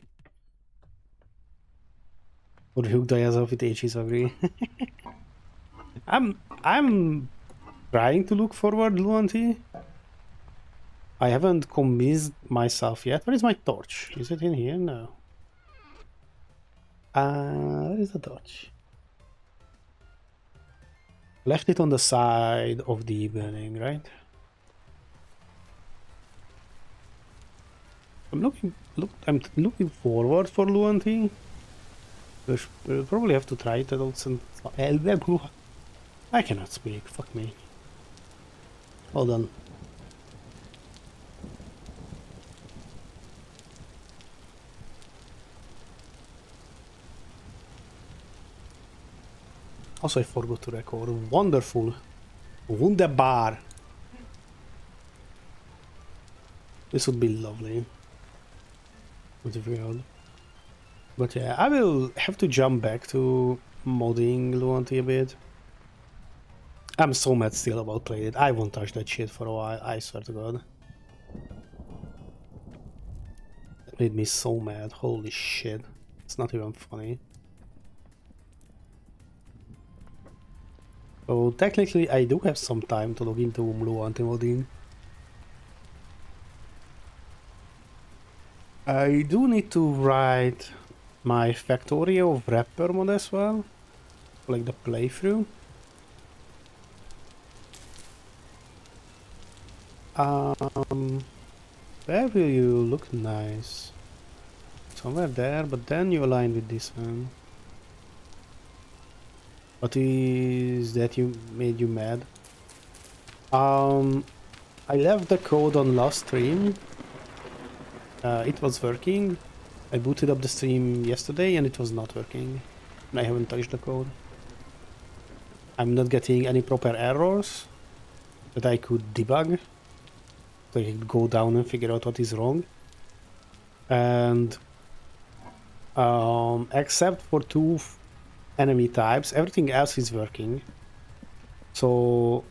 Would hook Daya's off with H's agree. I'm trying to look forward, Luanti. I haven't convinced myself yet. Where is my torch? Is it in here? No. Where is the torch? Left it on the side of the building, right? I'm looking forward for Luanti. We'll probably have to try it out. I cannot speak. Fuck me. Hold on. Also, I forgot to record. Wonderful. Wunderbar. This would be lovely. That's weird. But yeah, I will have to jump back to modding Luanti a bit. I'm so mad still about playing it. I won't touch that shit for a while, I swear to god. That made me so mad, holy shit. It's not even funny. So technically I do have some time to look into Luanti modding. I do need to write my Factorio of Rapper mod as well, like the playthrough. Where will you look nice? Somewhere there, but then you align with this one. What is that you made you mad? I left the code on last stream. It was working. I booted up the stream yesterday and it was not working. And I haven't touched the code. I'm not getting any proper errors that I could debug. So I could go down and figure out what is wrong. And except for 2 enemy types, everything else is working. So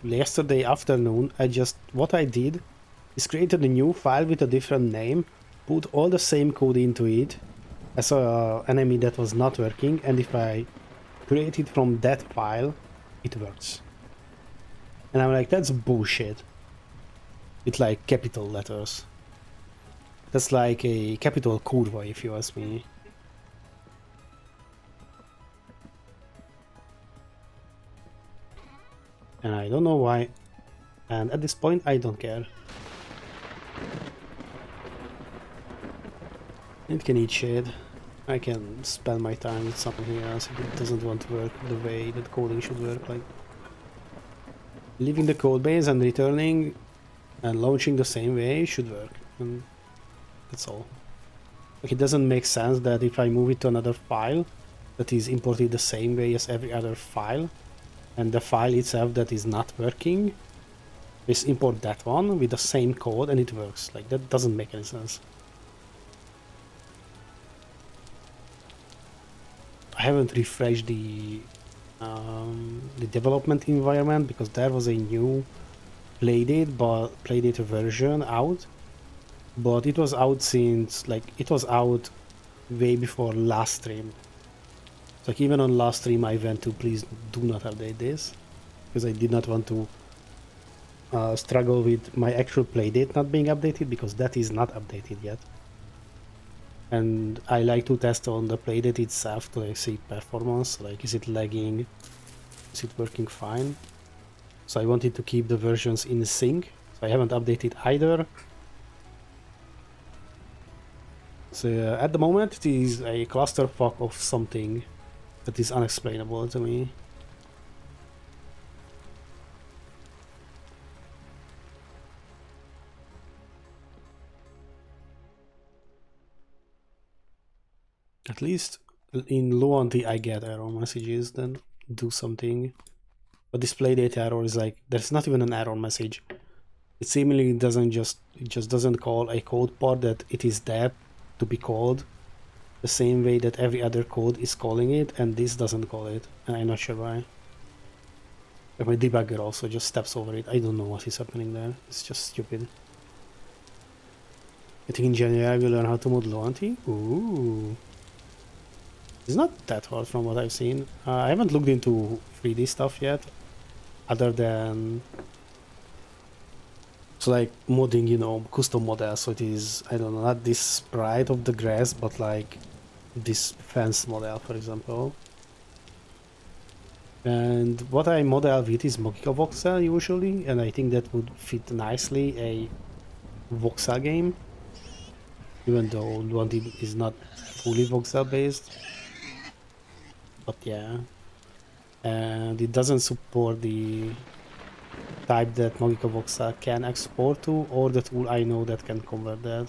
yesterday afternoon, what I did is created a new file with a different name, put all the same code into it as an enemy that was not working, and if I create it from that file, it works. And I'm like, that's bullshit. It's like capital letters. That's like a capital kurva, if you ask me. And I don't know why. And at this point, I don't care. It can eat shit. I can spend my time with something else if it doesn't want to work the way that coding should work. Like leaving the code base and returning and launching the same way should work. And that's all. Like it doesn't make sense that if I move it to another file, that is imported the same way as every other file, and the file itself that is not working, just import that one with the same code and it works. Like, that doesn't make any sense. I haven't refreshed the development environment because there was a new Playdate version out, but it was out since, like, it was out way before last stream. Like, even on last stream I went to, please do not update this, because I did not want to struggle with my actual playdate not being updated, because that is not updated yet. And I like to test on the playdate itself to like, see performance, like is it lagging, is it working fine. So I wanted to keep the versions in sync, so I haven't updated either. So at the moment it is a clusterfuck of something that is unexplainable to me. At least in Luanti I get error messages, then do something. But this playdate error is like, there's not even an error message. It seemingly just doesn't call a code part that it is there to be called, the same way that every other code is calling it, and this doesn't call it, and I'm not sure why. Like, my debugger also just steps over it. I don't know what is happening there. It's just stupid. I think in January we'll learn how to mod Luanti. Ooh. It's not that hard from what I've seen. I haven't looked into 3D stuff yet, other than so like modding, you know, custom models. So it is, I don't know, not this sprite of the grass, but like this fence model, for example. And what I model with is Magica voxel usually, and I think that would fit nicely a voxel game, even though Luanti is not fully voxel based. But yeah, and it doesn't support the type that Magica voxel can export to, or the tool I know that can convert that.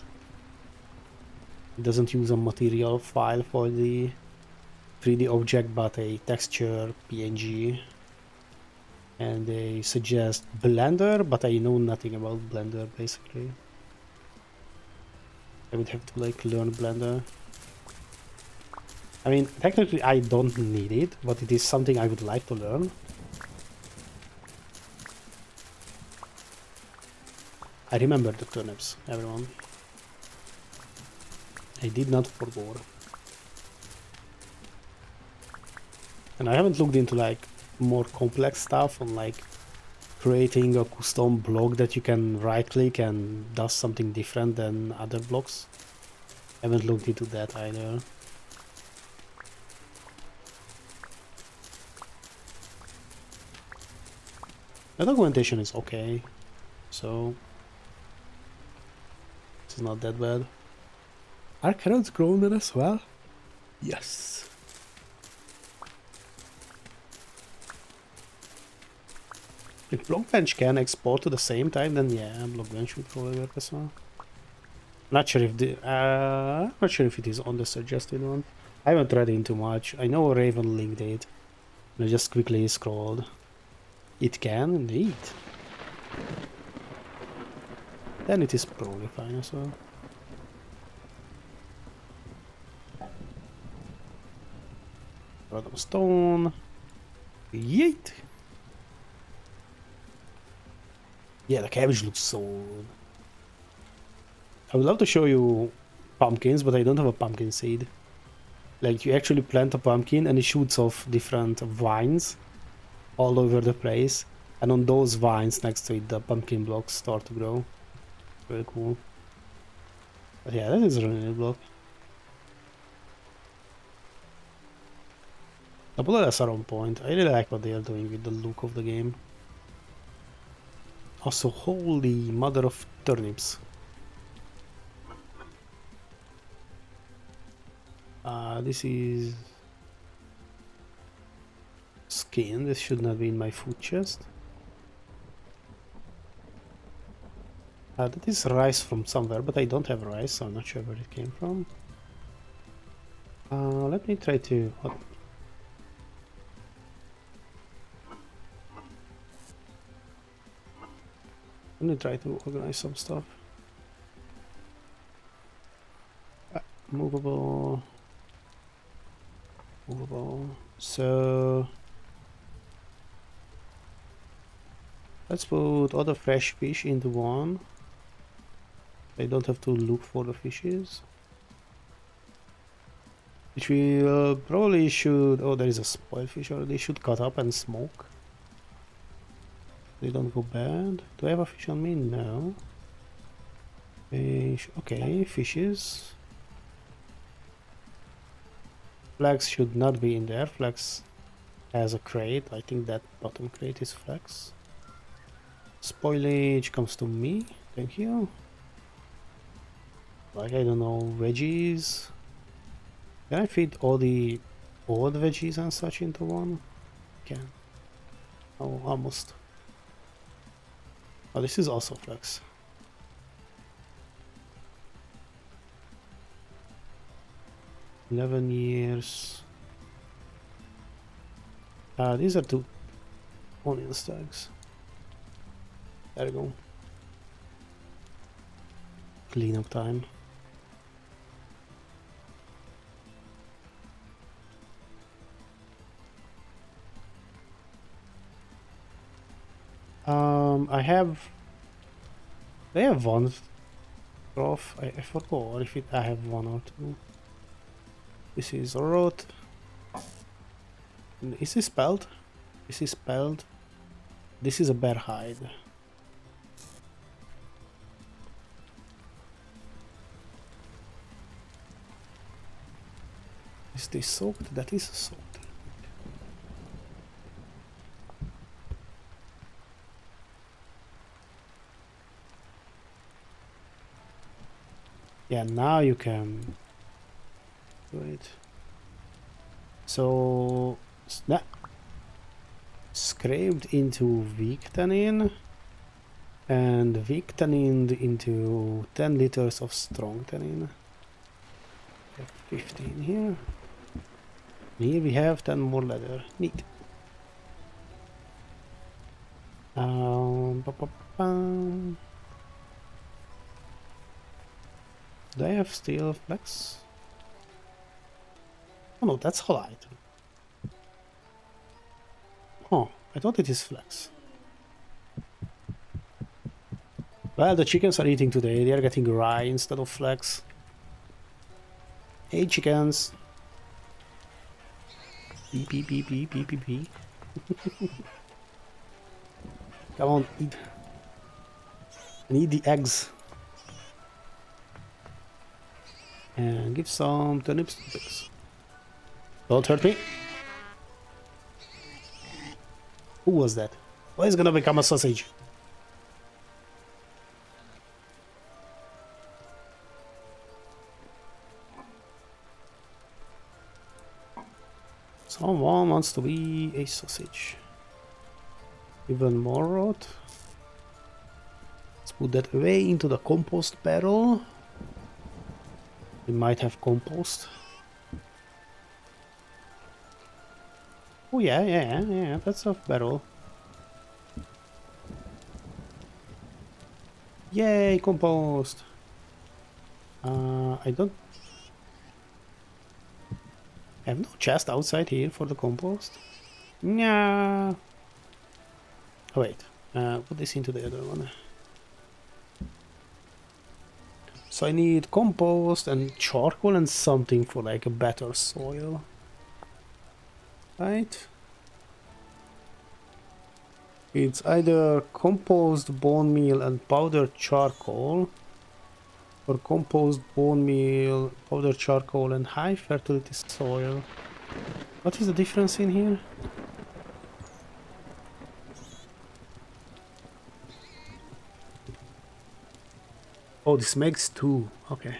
It doesn't use a material file for the 3D object, but a texture PNG. And they suggest Blender, but I know nothing about Blender basically. I would have to like learn Blender. I mean, technically I don't need it, but it is something I would like to learn. I remember the turnips, everyone. I did not forget. And I haven't looked into like more complex stuff on like creating a custom block that you can right click and does something different than other blocks. I haven't looked into that either. The documentation is okay, so it's not that bad. Are carrots grown there as well? Yes. If Blockbench can export to the same time, then yeah, Blockbench would probably work as well. Not sure if the not sure if it is on the suggested one. I haven't read into much. I know Raven linked it, and I just quickly scrolled. It can indeed. Then it is probably fine as well. Random stone. Yeet! Yeah, the cabbage looks so good. I would love to show you pumpkins, but I don't have a pumpkin seed. Like, you actually plant a pumpkin and it shoots off different vines all over the place, and on those vines next to it the pumpkin blocks start to grow. Very cool. But yeah, that is a really neat block. The bullets are on point. I really like what they are doing with the look of the game. Also, holy mother of turnips. This is skin. This should not be in my food chest. That is rice from somewhere, but I don't have rice, so I'm not sure where it came from. Let me try to... Let me try to organize some stuff. Movable. Movable. So let's put all the fresh fish into one. I don't have to look for the fishes. Which we probably should... Oh, there is a spoiled fish already. Should cut up and smoke. They don't go bad. Do I have a fish on me? No. Fish. Okay, fishes. Flax should not be in there. Flax has a crate. I think that bottom crate is flax. Spoilage comes to me. Thank you. Like, I don't know, veggies. Can I fit all the old veggies and such into one? Can. Oh, almost. Oh, this is also flax. $11 years. These are 2 onion stacks. There we go. Cleanup time. I have one off. I forgot if I have one or two. This is rot. Is this spelled? This is spelled. This is a bear hide. Is this soaked? That is soaked. Yeah, now you can do it. So snap. Scraped into weak tannin and weak tannin into 10 liters of strong tannin. We have 15 here. Here we have 10 more leather. Neat. Do I have steel flex? Oh no, that's halite. Oh, I thought it is flex. Well, the chickens are eating today. They are getting rye instead of flex. Hey, chickens. Beep, beep, beep, beep, beep, beep, beep. Come on, eat. And eat the eggs. And give some turnips to the pigs. Don't hurt me. Who was that? Why is it gonna become a sausage? Someone wants to be a sausage. Even more rot. Let's put that away into the compost barrel. We might have compost. Oh yeah, that's a barrel. Yay, compost! I don't have no chest outside here for the compost. Yeah. Oh wait, put this into the other one. So I need compost and charcoal and something for like a better soil. Right? It's either compost, bone meal and powdered charcoal, or compost, bone meal, powdered charcoal and high fertility soil. What is the difference in here? Oh, this makes 2. Okay.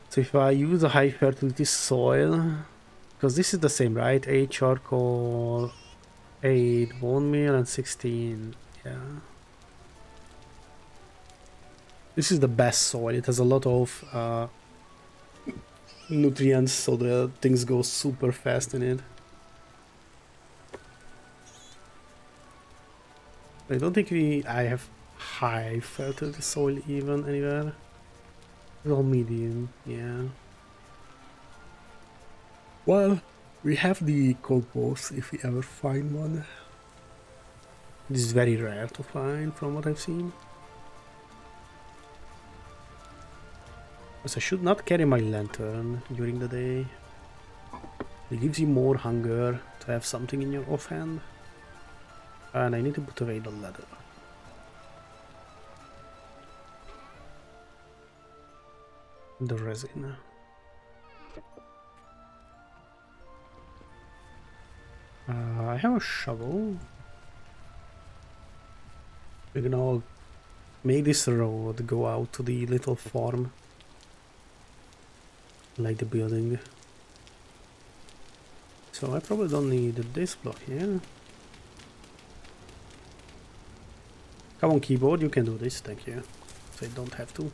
So if I use a high fertility soil, because this is the same, right? 8 charcoal, 8 bone meal, and 16. Yeah. This is the best soil. It has a lot of nutrients, so the things go super fast in it. I don't think I have high fertility soil even anywhere. It's all medium, yeah. Well, we have the compost if we ever find one. This is very rare to find from what I've seen. Because I should not carry my lantern during the day. It gives you more hunger to have something in your offhand. And I need to put away the leather. The resin. I have a shovel. We're gonna make this road go out to the little farm. Like the building. So I probably don't need this block here. Come on, keyboard, you can do this, thank you. So I don't have to.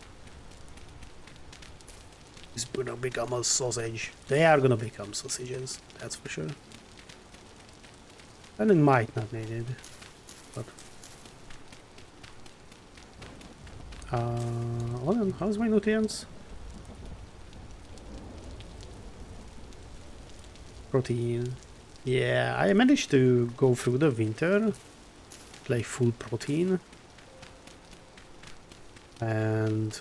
It's gonna become a sausage. They are gonna become sausages, that's for sure. And it might not need it, but... hold on, how's my nutrients? Protein. Yeah, I managed to go through the winter, like full protein. And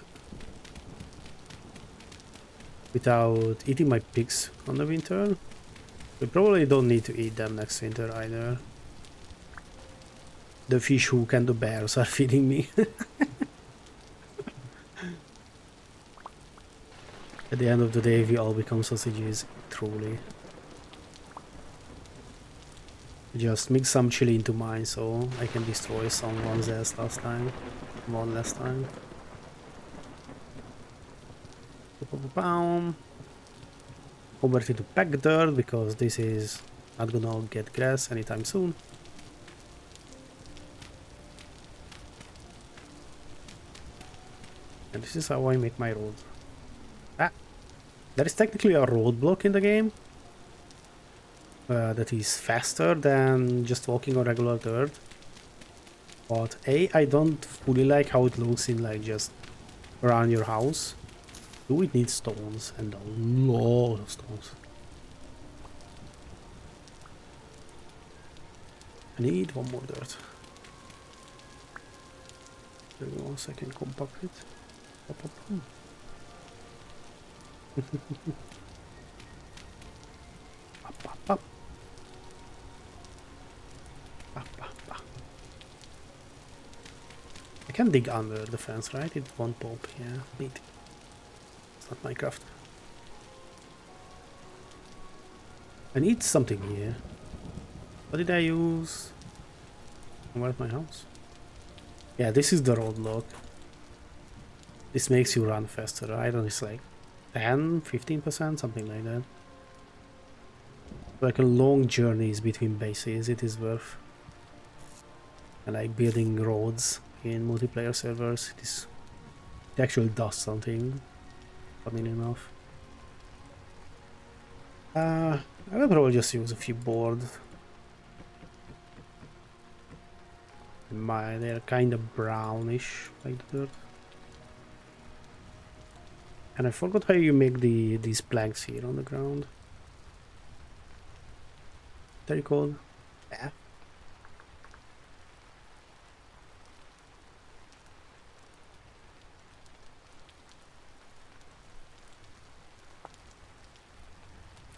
without eating my pigs on the winter. We probably don't need to eat them next winter either. The fish hook and the bears are feeding me. At the end of the day, we all become sausages, truly. Just mix some chili into mine so I can destroy some ones as last time. One last time. Convert it to pack dirt because this is not gonna get grass anytime soon. And this is how I make my road. Ah! There is technically a roadblock in the game. That is faster than just walking on regular dirt. But A, I don't fully like how it looks in like just around your house. Do it need stones and a lot of stones. I need one more dirt. There we go, so I can compact it. Up, up, up. Up, up, up. Up, up, up. I can dig under the fence, right? It won't pop, yeah, neat. It's not Minecraft. I need something here. What did I use? Where's my house? Yeah, this is the roadblock. This makes you run faster, right? And it's like 10, 15%, something like that. Like a long journeys between bases, it is worth. And like building roads in multiplayer servers, it actually does something. Funny enough. I will probably just use a few boards. They're kind of brownish, like the dirt. And I forgot how you make these planks here on the ground. They're called? Yeah.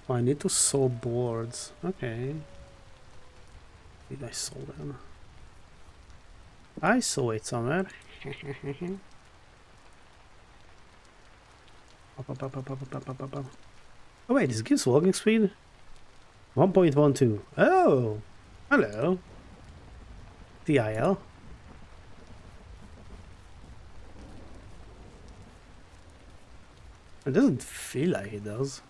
Oh, I need to saw boards. Okay. Did I saw them? I saw it somewhere. Oh wait, this gives walking speed? 1.12. Oh! Hello. DIL. It doesn't feel like it does.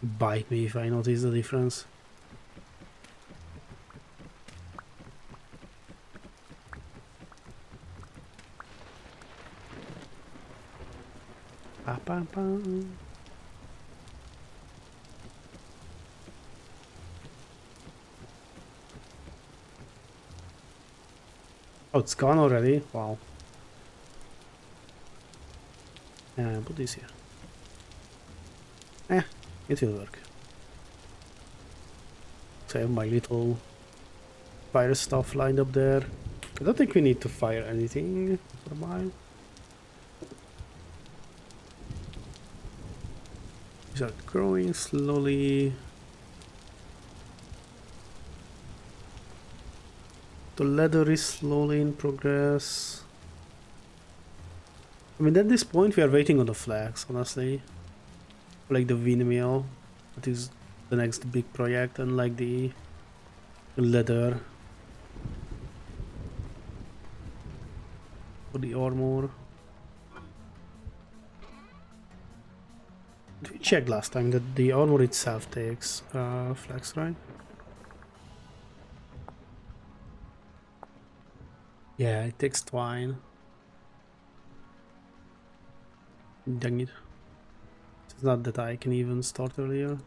Bite me if I notice the difference. Pa, pa, pa. Oh, it's gone already? Wow. Put this here. It will work. So I have my little fire stuff lined up there. I don't think we need to fire anything for a while. These are growing slowly. The leather is slowly in progress. I mean, at this point we are waiting on the flags, honestly. Like the windmill, that is the next big project, and like the leather for the armor. We checked last time that the armor itself takes flags, right? Yeah, it takes twine. Dang it. It's not that I can even start earlier.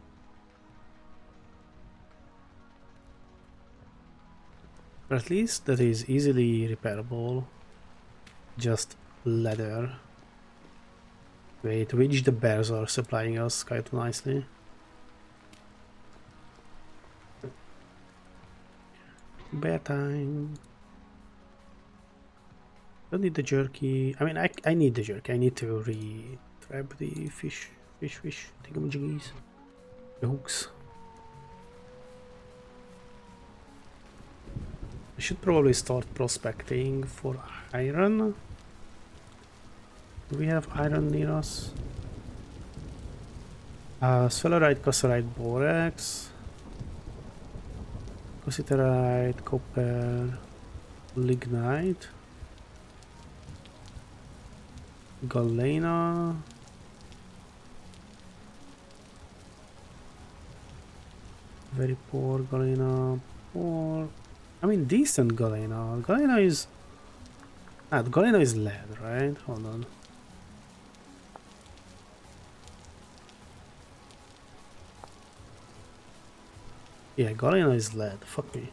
But at least that is easily repairable. Just leather. Wait, which the bears are supplying us quite nicely. Bear time. Don't need the jerky. I mean, I need the jerky. I need to re-trap the fish thingamajiggies. The hooks. I should probably start prospecting for iron. Do we have iron near us? Sphalerite, cassiterite, borax, cassiterite, copper, lignite, galena, very poor galena, poor. I mean, decent galena. Galena is. The galena is lead, right? Hold on. Yeah, galena is lead. Fuck me.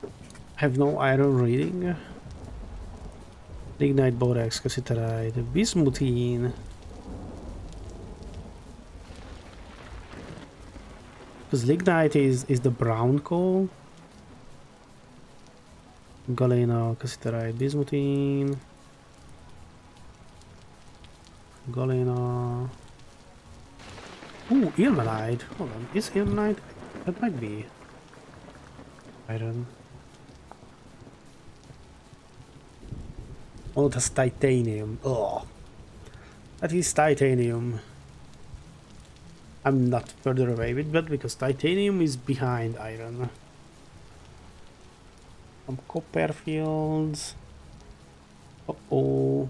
I have no iron reading. Lignite, borax, cassiterite, bismuthine. Because lignite is the brown coal. Galena, cassiterite, bismuthine. Galena. Ooh, ilmenite. Hold on, is ilmenite? That might be iron. Oh, that's titanium. Oh, that is titanium. I'm not further away with that because titanium is behind iron. Some copper fields. Uh-oh.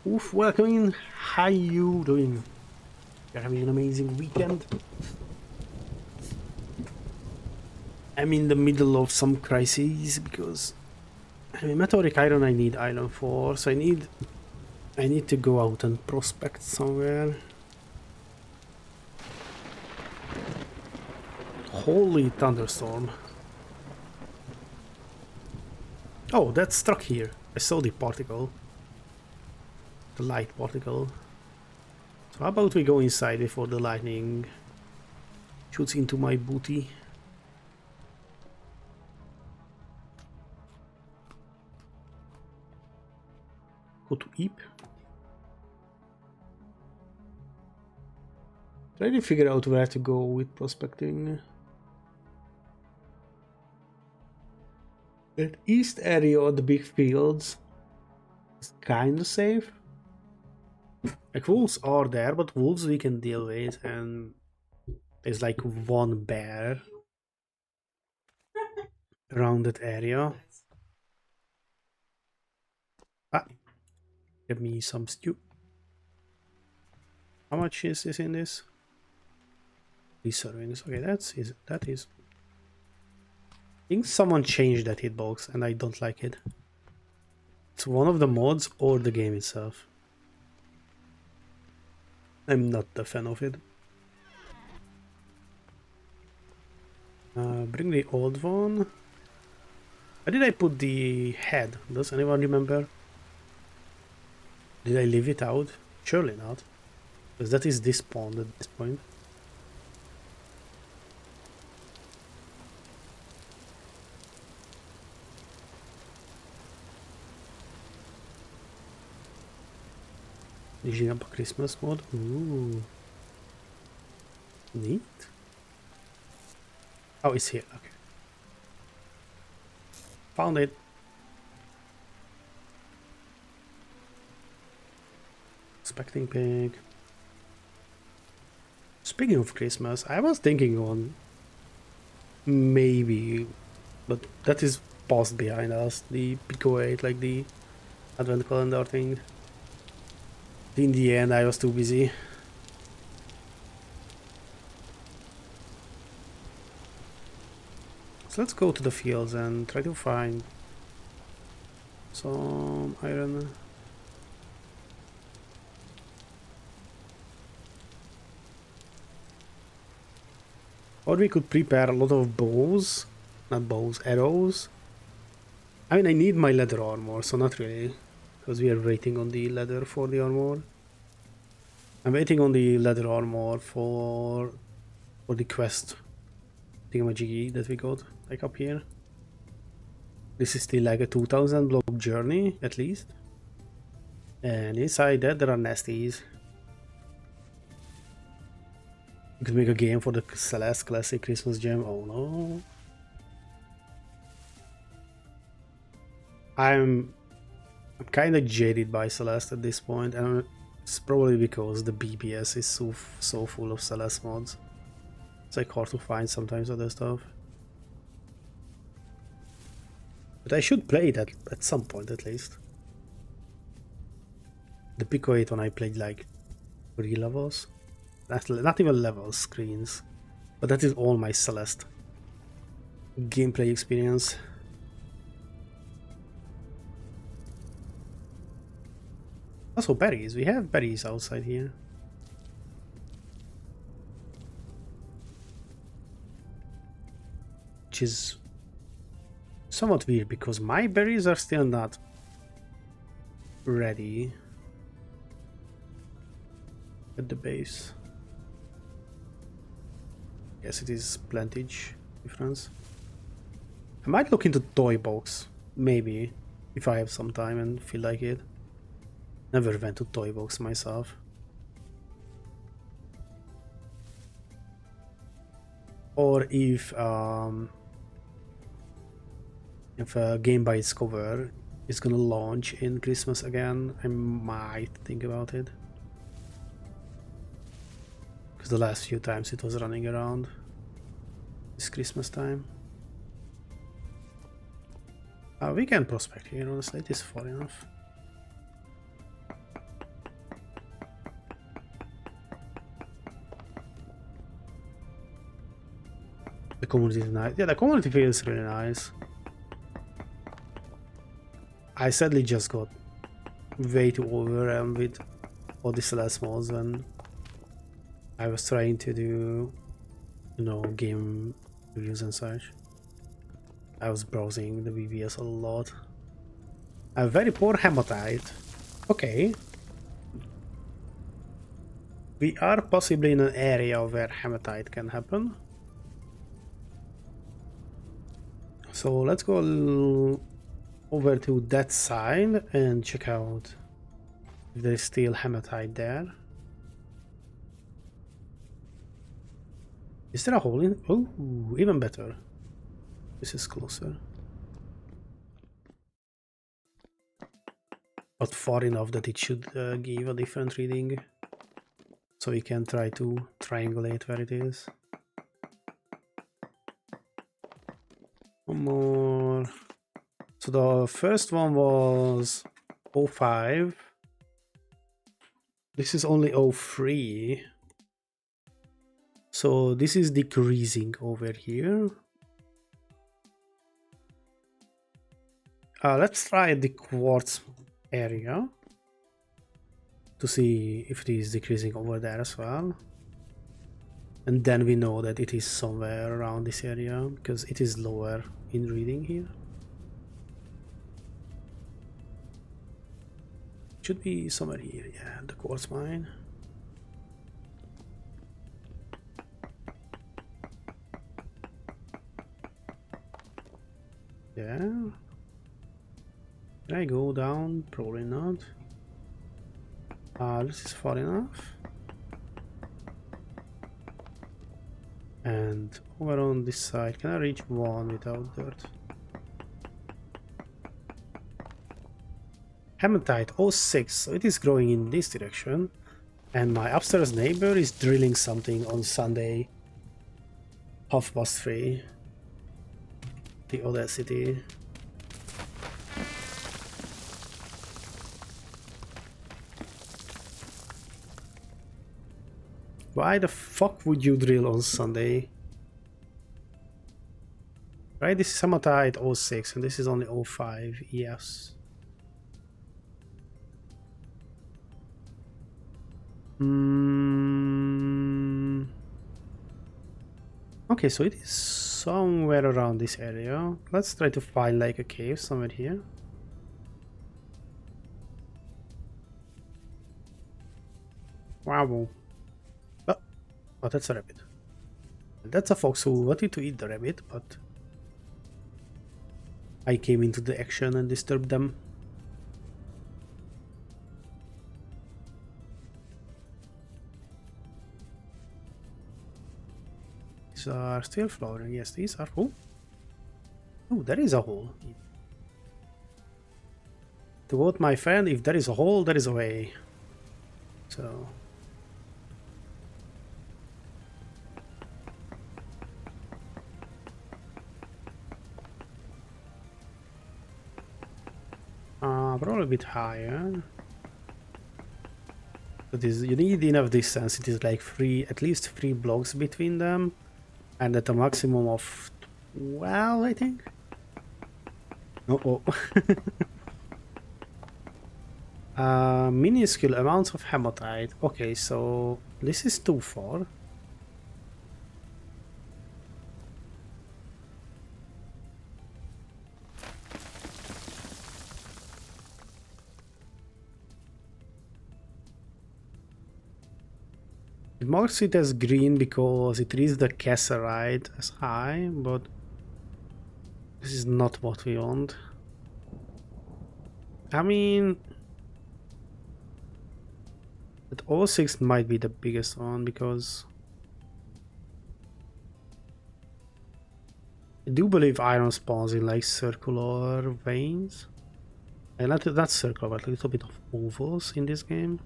Oof, welcome in. How you doing? You're having an amazing weekend. I'm in the middle of some crises because I mean, meteoric iron I need iron for, so I need to go out and prospect somewhere. Holy thunderstorm. Oh, that struck here. I saw the particle. The light particle. So how about we go inside before the lightning shoots into my booty? Go to Eep. Try to figure out where to go with prospecting. That east area of the big fields is kind of safe. Like wolves are there, but wolves we can deal with, and there's like one bear around that area. Give me some stew. How much is in this? 3 servings. Okay, that is. I think someone changed that hitbox, and I don't like it. It's one of the mods or the game itself. I'm not a fan of it. Bring the old one. Where did I put the head? Does anyone remember? Did I leave it out? Surely not. Because that is despawned at this point. Finishing up a Christmas mod. Ooh. Neat. Oh, it's here. Okay. Found it. Expecting pig. Speaking of Christmas, I was thinking on maybe, but that is past behind us. The Pico 8, like the advent calendar thing. In the end, I was too busy. So let's go to the fields and try to find some iron. Or we could prepare a lot of bows. Not bows, arrows. I mean, I need my leather armor, so not really. Because we are waiting on the leather for the armor. I'm waiting on the leather armor for the quest thingamajiggy that we got, like up here. This is still like a 2000 block journey, at least. And inside that there are nasties. You could make a game for the Celeste Classic Christmas Gem. Oh no. I'm kind of jaded by Celeste at this point, and it's probably because the BBS is so full of Celeste mods. It's like hard to find sometimes other stuff. But I should play that at some point at least. The Pico 8 one I played like 3 levels. Not even levels, screens. But that is all my Celeste gameplay experience. Also berries, we have berries outside here. Which is somewhat weird because my berries are still not ready at the base. Yes, it is plantage difference. I might look into toy box, maybe, if I have some time and feel like it. Never went to toy box myself. Or if Game by Discover is gonna launch in Christmas again, I might think about it. Because the last few times it was running around this Christmas time. We can prospect here, honestly, it is far enough. The community is nice. Yeah, the community feels really nice. I sadly just got way too overwhelmed with all these last mods when I was trying to do, you know, game reviews and such. I was browsing the BBS a lot. A very poor hematite. Okay. We are possibly in an area where hematite can happen. So let's go over to that side and check out if there's still hematite there. Is there a hole in? Oh, even better. This is closer. But far enough that it should give a different reading. So we can try to triangulate where it is. One more. So the first one was 05. This is only 03. So this is decreasing over here. Let's try the quartz area to see if it is decreasing over there as well. And then we know that it is somewhere around this area because it is lower in reading here. Should be somewhere here, yeah, the quartz mine. Yeah. Can I go down? Probably not. This is far enough. And over on this side, can I reach one without dirt? Hematite 06, so it is growing in this direction. And my upstairs neighbor is drilling something on Sunday, 3:30. The audacity. Why the fuck would you drill on Sunday? Right, this is hematite 06 and this is only 05, yes. Okay, so it is somewhere around this area. Let's try to find like a cave somewhere here. Wow. Oh, that's a rabbit. That's a fox who wanted to eat the rabbit, but I came into the action and disturbed them. These are still flowering. Yes, these are. Oh, oh, there is a hole. To quote my friend, if there is a hole, there is a way. So. Probably a bit higher. But you need enough distance. It is like at least 3 blocks between them, and at a maximum of 12, I think. Oh. Minuscule amounts of hematite. Okay, so this is too far. It marks it as green because it reads the cassiterite as high, but this is not what we want. I mean, that 06 might be the biggest one because I do believe iron spawns in like circular veins. And not circular, but a little bit of ovals in this game.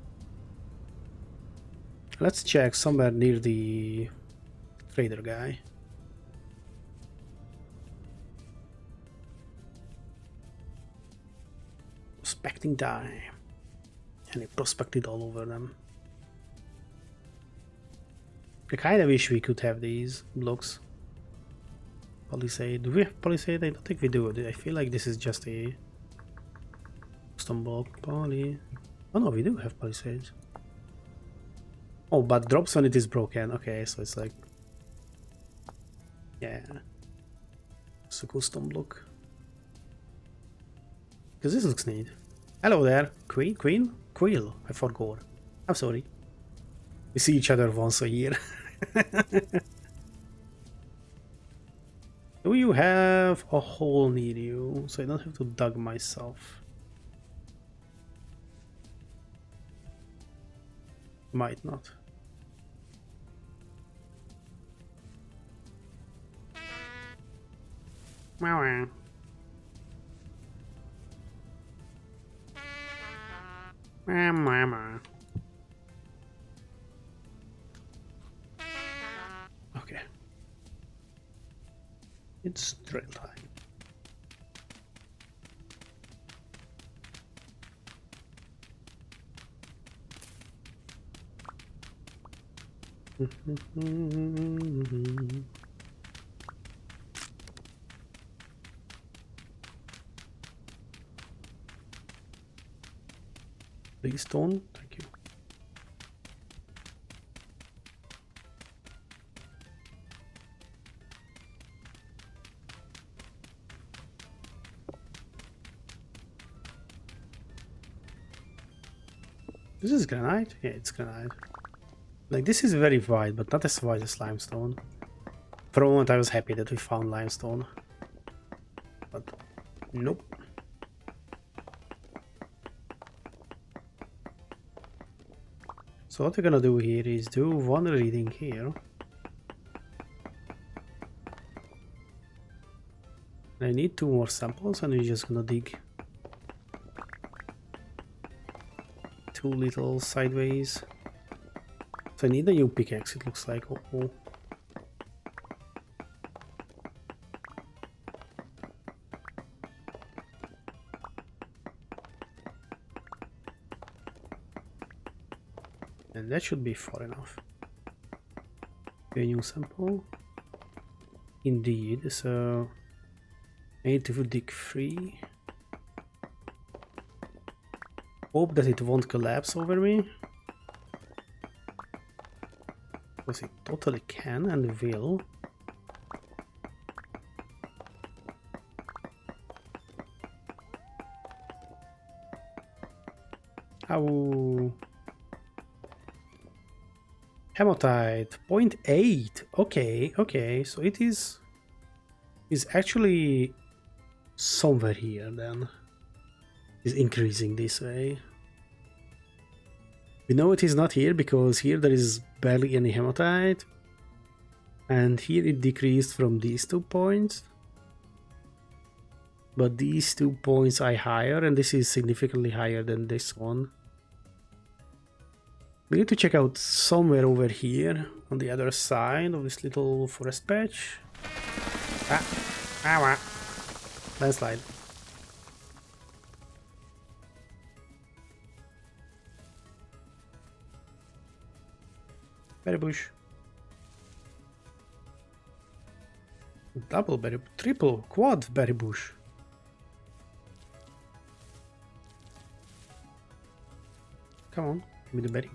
Let's check somewhere near the trader guy. Prospecting time. And he prospected all over them. I kinda wish we could have these blocks. Palisade. Do we have palisade? I don't think we do. I feel like this is just a custom block. Poly. Oh no, we do have palisades. Oh, but drops when it is broken. Okay, so it's like... yeah. It's a custom block. Because this looks neat. Hello there. Queen? Quill. I forgot. I'm sorry. We see each other once a year. Do you have a hole near you? So I don't have to dug myself. Might not. Meow. Meow. Okay. It's drill time. Please stone, thank you. This is granite? Yeah, it's granite. Like, this is very wide, but not as wide as limestone. For a moment I was happy that we found limestone. But nope. So what we're gonna do here is do one reading here. I need 2 more samples and we're just gonna dig 2 little sideways. So I need a new pickaxe, it looks like. Oh. And that should be far enough. A new sample. Indeed, so I need to dig 3. Hope that it won't collapse over me. Because it totally can and will. Ow. Hematite, 0.8. Okay, so it is actually somewhere here then. Is increasing this way. We know it is not here because here there is barely any hematite. And here it decreased from these 2 points. But these 2 points are higher and this is significantly higher than this one. We need to check out somewhere over here on the other side of this little forest patch. Landslide. Berry bush. Double berry, triple, quad berry bush. Come on, give me the berry.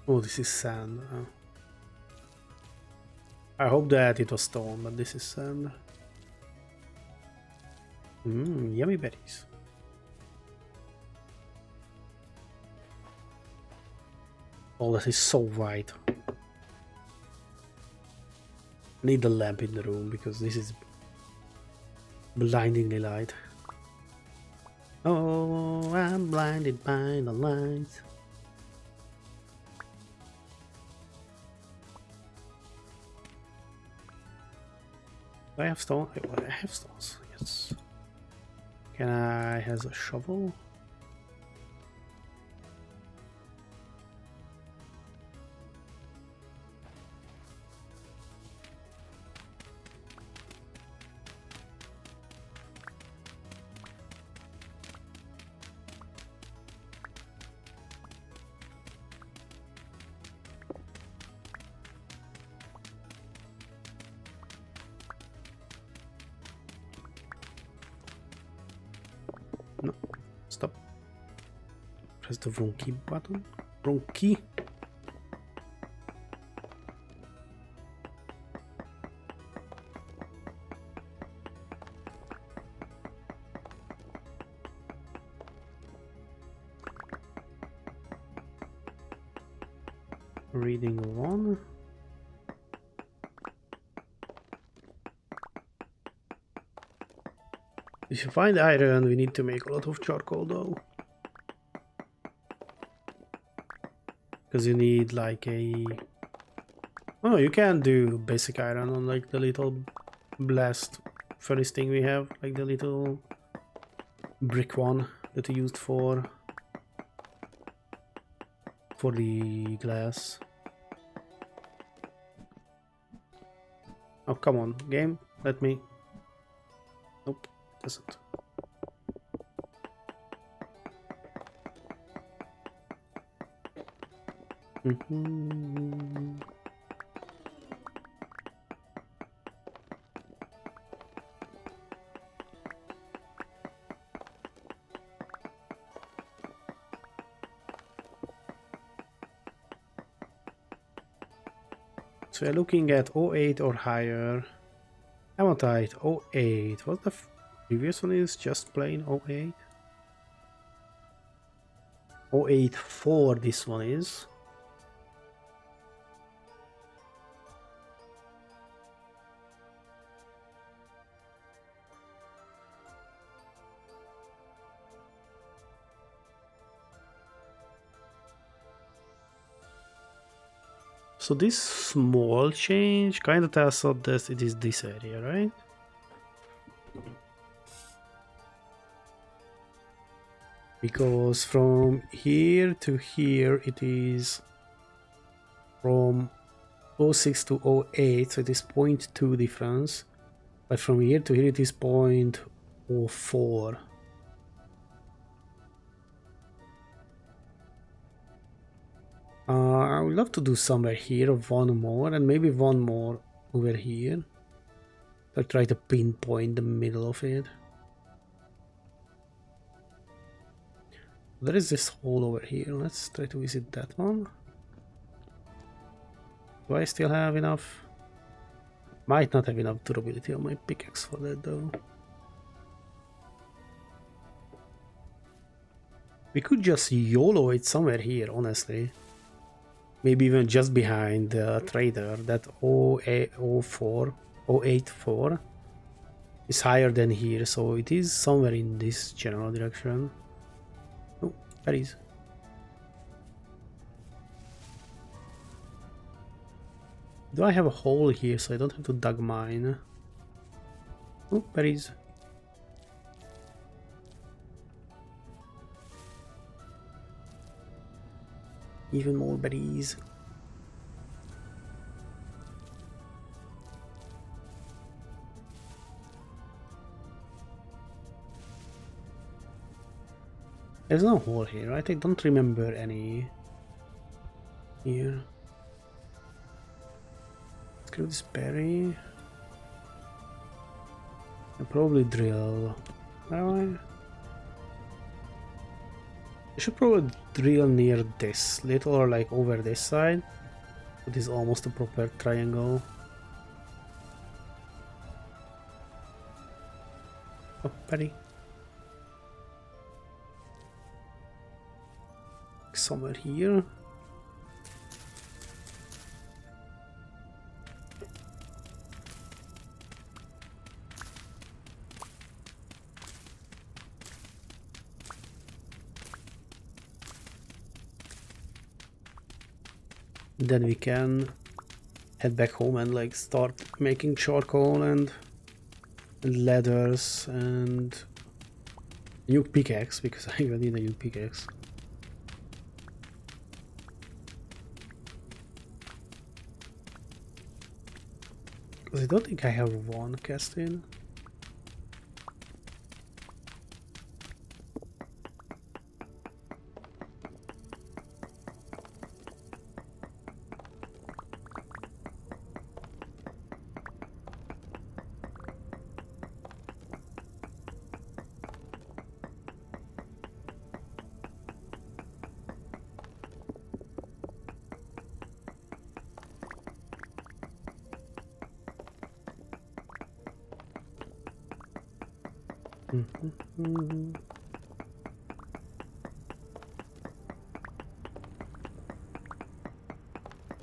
Oh, this is sand. I hope that it was stone, but this is sand. Yummy berries. Oh, that is so white. I need the lamp in the room because this is blindingly light. Oh, I'm blinded by the light. Do I have stone? I have stones, yes. Can I have a shovel? No, stop. Press the wrong key button. Wrong key. Reading 1. If you find iron, we need to make a lot of charcoal though. Because you need like a... Oh no, you can do basic iron on like the little blast furnace thing we have. Like the little brick one that we used for the glass. Oh, come on, game, let me... Nope, doesn't. So we're looking at 08 or higher. Hematite 08. What the previous one is? Just plain 08. 084 this one is. So this small change kind of tells us that it is this area, right? Because from here to here it is from 06 to 08, so it is 0.2 difference. But from here to here it is 0.04. I would love to do somewhere here, one more, and maybe one more over here. I'll try to pinpoint the middle of it. There is this hole over here. Let's try to visit that one. Do I still have enough? Might not have enough durability on my pickaxe for that though. We could just YOLO it somewhere here, honestly. Maybe even just behind the trader. That 084 is higher than here, so it is somewhere in this general direction. Oh, berries. Do I have a hole here so I don't have to dig mine? Oh, berries. Even more berries. There's no hole here, right? I don't remember any here. Let's grab this berry. I'll probably drill. I should probably drill near this little, or like over this side. It is almost a proper triangle. Oh, berry. Somewhere here. Then we can head back home and like start making charcoal and ladders and new pickaxe, because I need a new pickaxe. Because I don't think I have one cast in.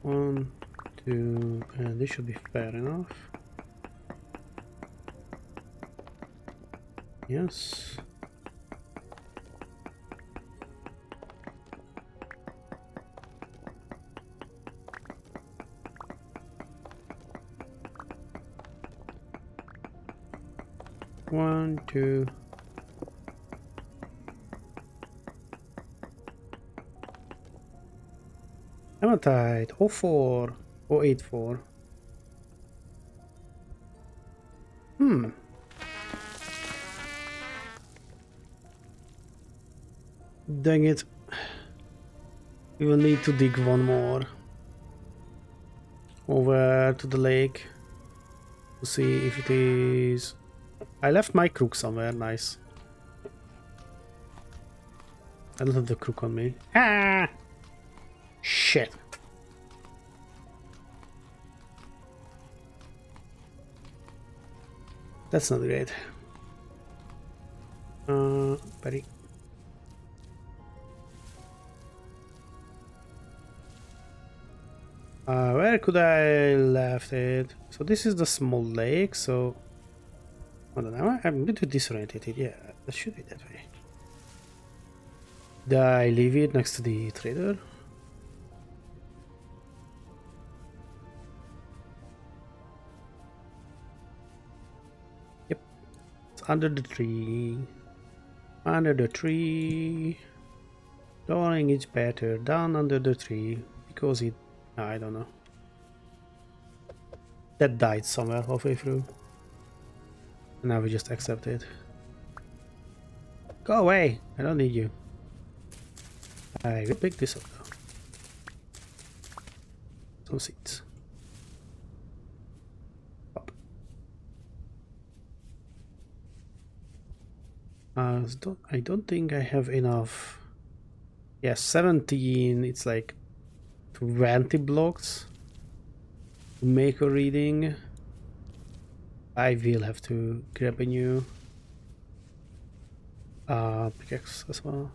One, two, and this should be fair enough. Yes. One, two. Hematite 04 084. Dang it. We will need to dig one more over to the lake to see if it is. I left my crook somewhere. Nice. I don't have the crook on me. Ah! Shit. That's not great. Berry. Where could I left it? So this is the small lake, so... Hold on, I'm a bit disoriented. Yeah, that should be that way. Did I leave it next to the trader? Yep. It's under the tree. Under the tree. Drawing is better. Down under the tree. Because it... I don't know. That died somewhere halfway through. And now we just accept it. Go away! I don't need you. I will pick this up though. Some seeds. Up. I don't think I have enough. Yeah, 17. It's like 20 blocks to make a reading. I will have to grab a new pickaxe as well.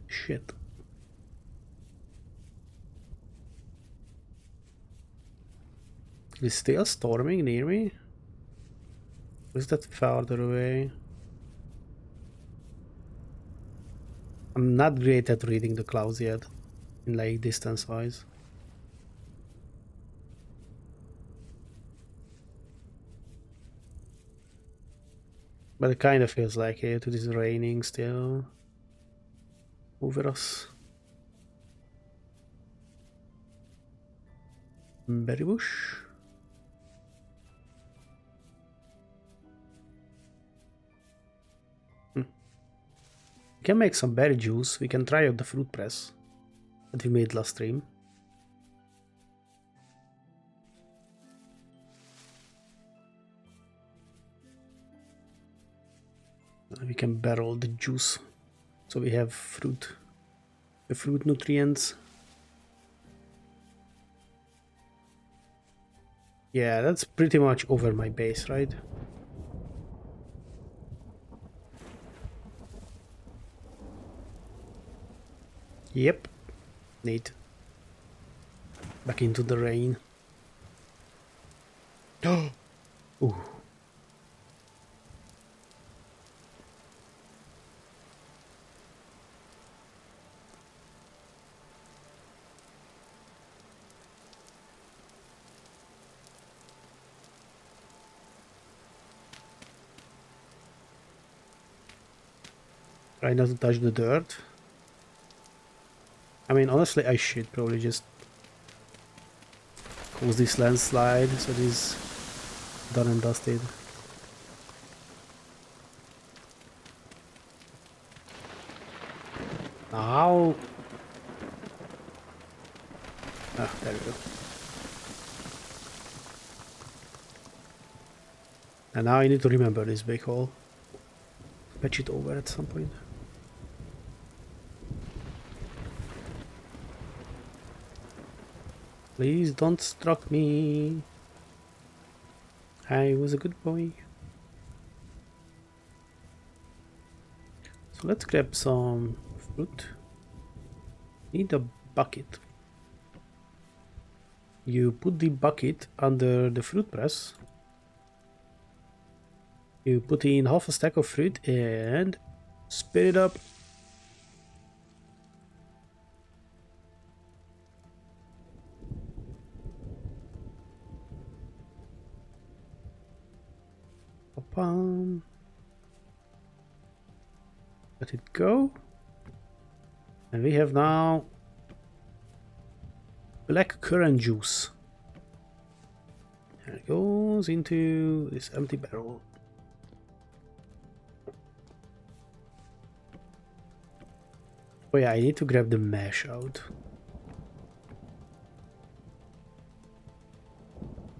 Shit. Is it still storming near me? Or is that farther away? I'm not great at reading the clouds yet, in like distance wise. But it kind of feels like it is raining still over us. Berry bush. We can make some berry juice. We can try out the fruit press that we made last stream. We can barrel the juice so we have fruit, the fruit nutrients. Yeah, that's pretty much over my base, right? Yep. Neat. Back into the rain. Ooh. Try not to touch the dirt. I mean, honestly, I should probably just cause this landslide so it is done and dusted. Now. Ah, there we go. And now I need to remember this big hole. Patch it over at some point. Please don't struck me. I was a good boy. So let's grab some fruit. Need a bucket. You put the bucket under the fruit press. You put in half a stack of fruit and spit it up. Let it go. And we have now black currant juice. And it goes into this empty barrel. Oh yeah, I need to grab the mesh out.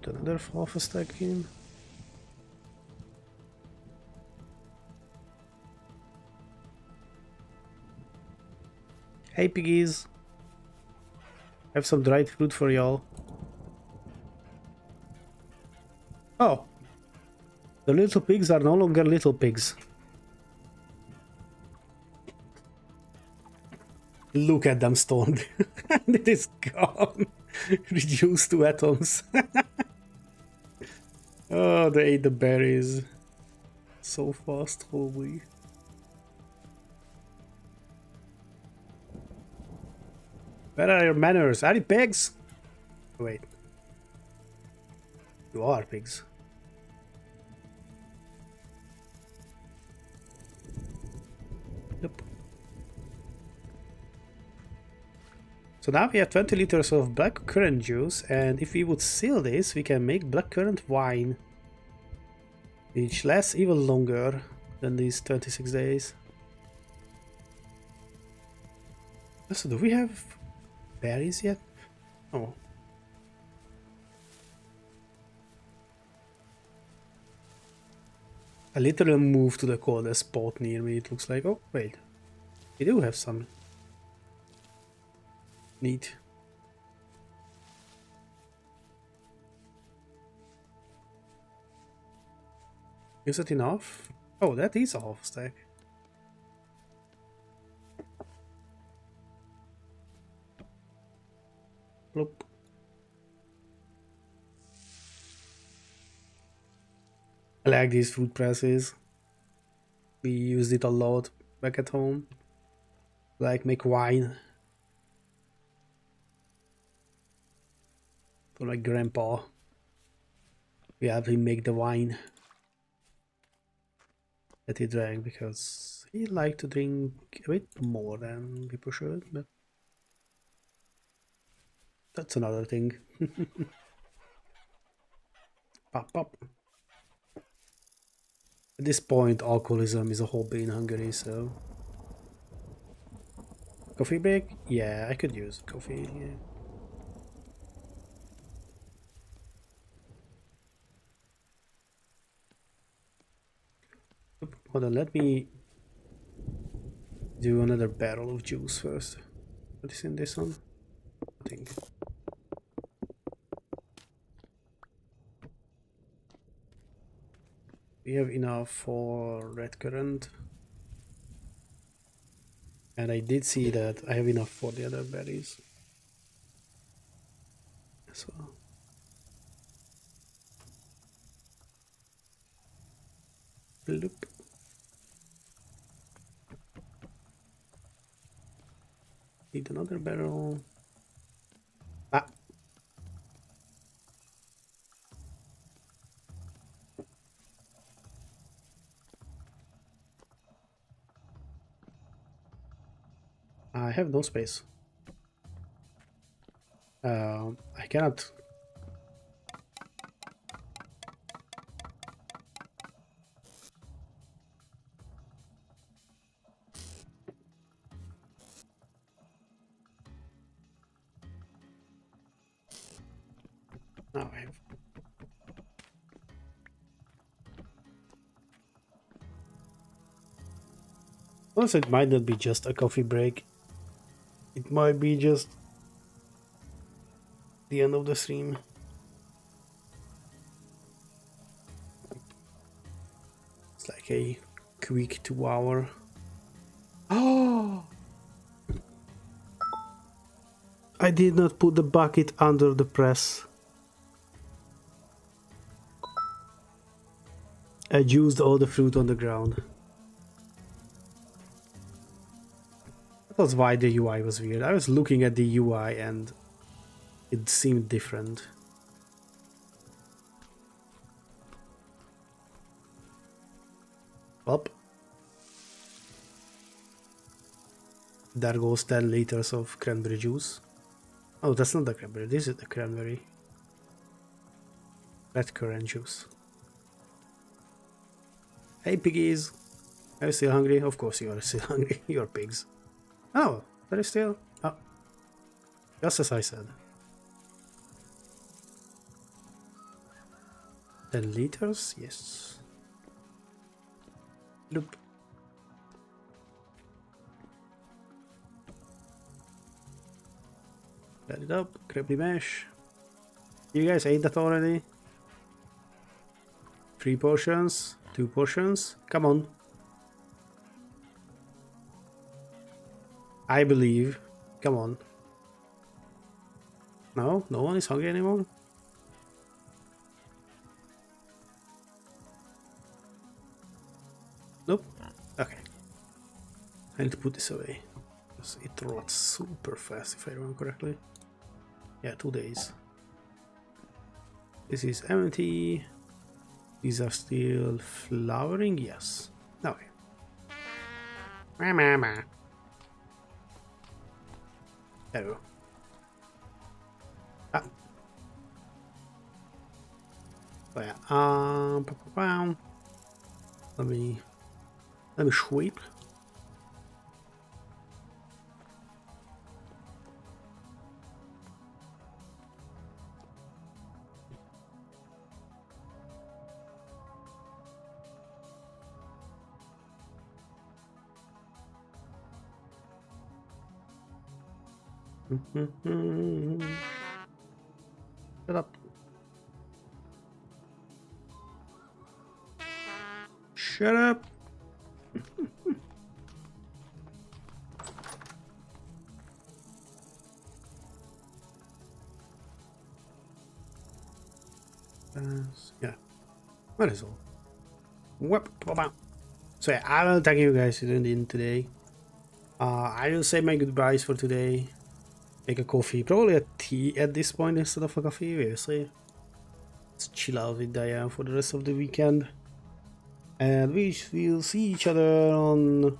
Put another half a stack in. Hey piggies! I have some dried fruit for y'all. Oh, the little pigs are no longer little pigs. Look at them stoned. And it is gone. Reduced to atoms. Oh, they ate the berries. So fast, holy. Where are your manners? Are you pigs? Wait. You are pigs. Yep. So now we have 20 liters of black currant juice, and if we would seal this, we can make black currant wine. Which lasts even longer than these 26 days. So do we have berries yet? Oh. I literally moved to the coldest spot near me, it looks like. Oh, wait. We do have some. Neat. Is that enough? Oh, that is a half stack. Plop. I like these food presses. We used it a lot back at home. Like make wine. For my grandpa. We had him make the wine that he drank because he liked to drink a bit more than people should, but that's another thing. Pop, pop. At this point, alcoholism is a hobby in Hungary, so... Coffee break? Yeah, I could use coffee, yeah. Hold on, let me do another barrel of juice first. What is in this one? I think. We have enough for red currant. And I did see that I have enough for the other berries as well. Bloop. Need another barrel. Ah! I have no space. I cannot. Now I have. Also, it might not be just a coffee break. It might be just the end of the stream. It's like a quick 2 hour. Oh! I did not put the bucket under the press. I used all the fruit on the ground. That's why the UI was weird. I was looking at the UI and it seemed different. Up. There goes 10 liters of cranberry juice. Oh, that's not the cranberry. This is the cranberry. Red currant juice. Hey piggies! Are you still hungry? Of course you are still hungry. You're pigs. Oh, there is still... Oh. Just as I said. 10 liters? Yes. Loop. Let it up. Grab the mash. You guys ate that already? 3 portions, 2 portions. Come on. I believe. Come on. No? No one is hungry anymore? Nope. Okay. I need to put this away. Because it rots super fast if I remember correctly. Yeah, 2 days. This is empty. These are still flowering? Yes. Okay. There we go. Ah. So yeah. Let me sweep. Shut up. Shut up. Yeah. That is all. So yeah, I will thank you guys for tuning in today. I will say my goodbyes for today. Make a coffee, probably a tea at this point instead of a coffee, obviously. Let's chill out with Diane for the rest of the weekend. And we will see each other on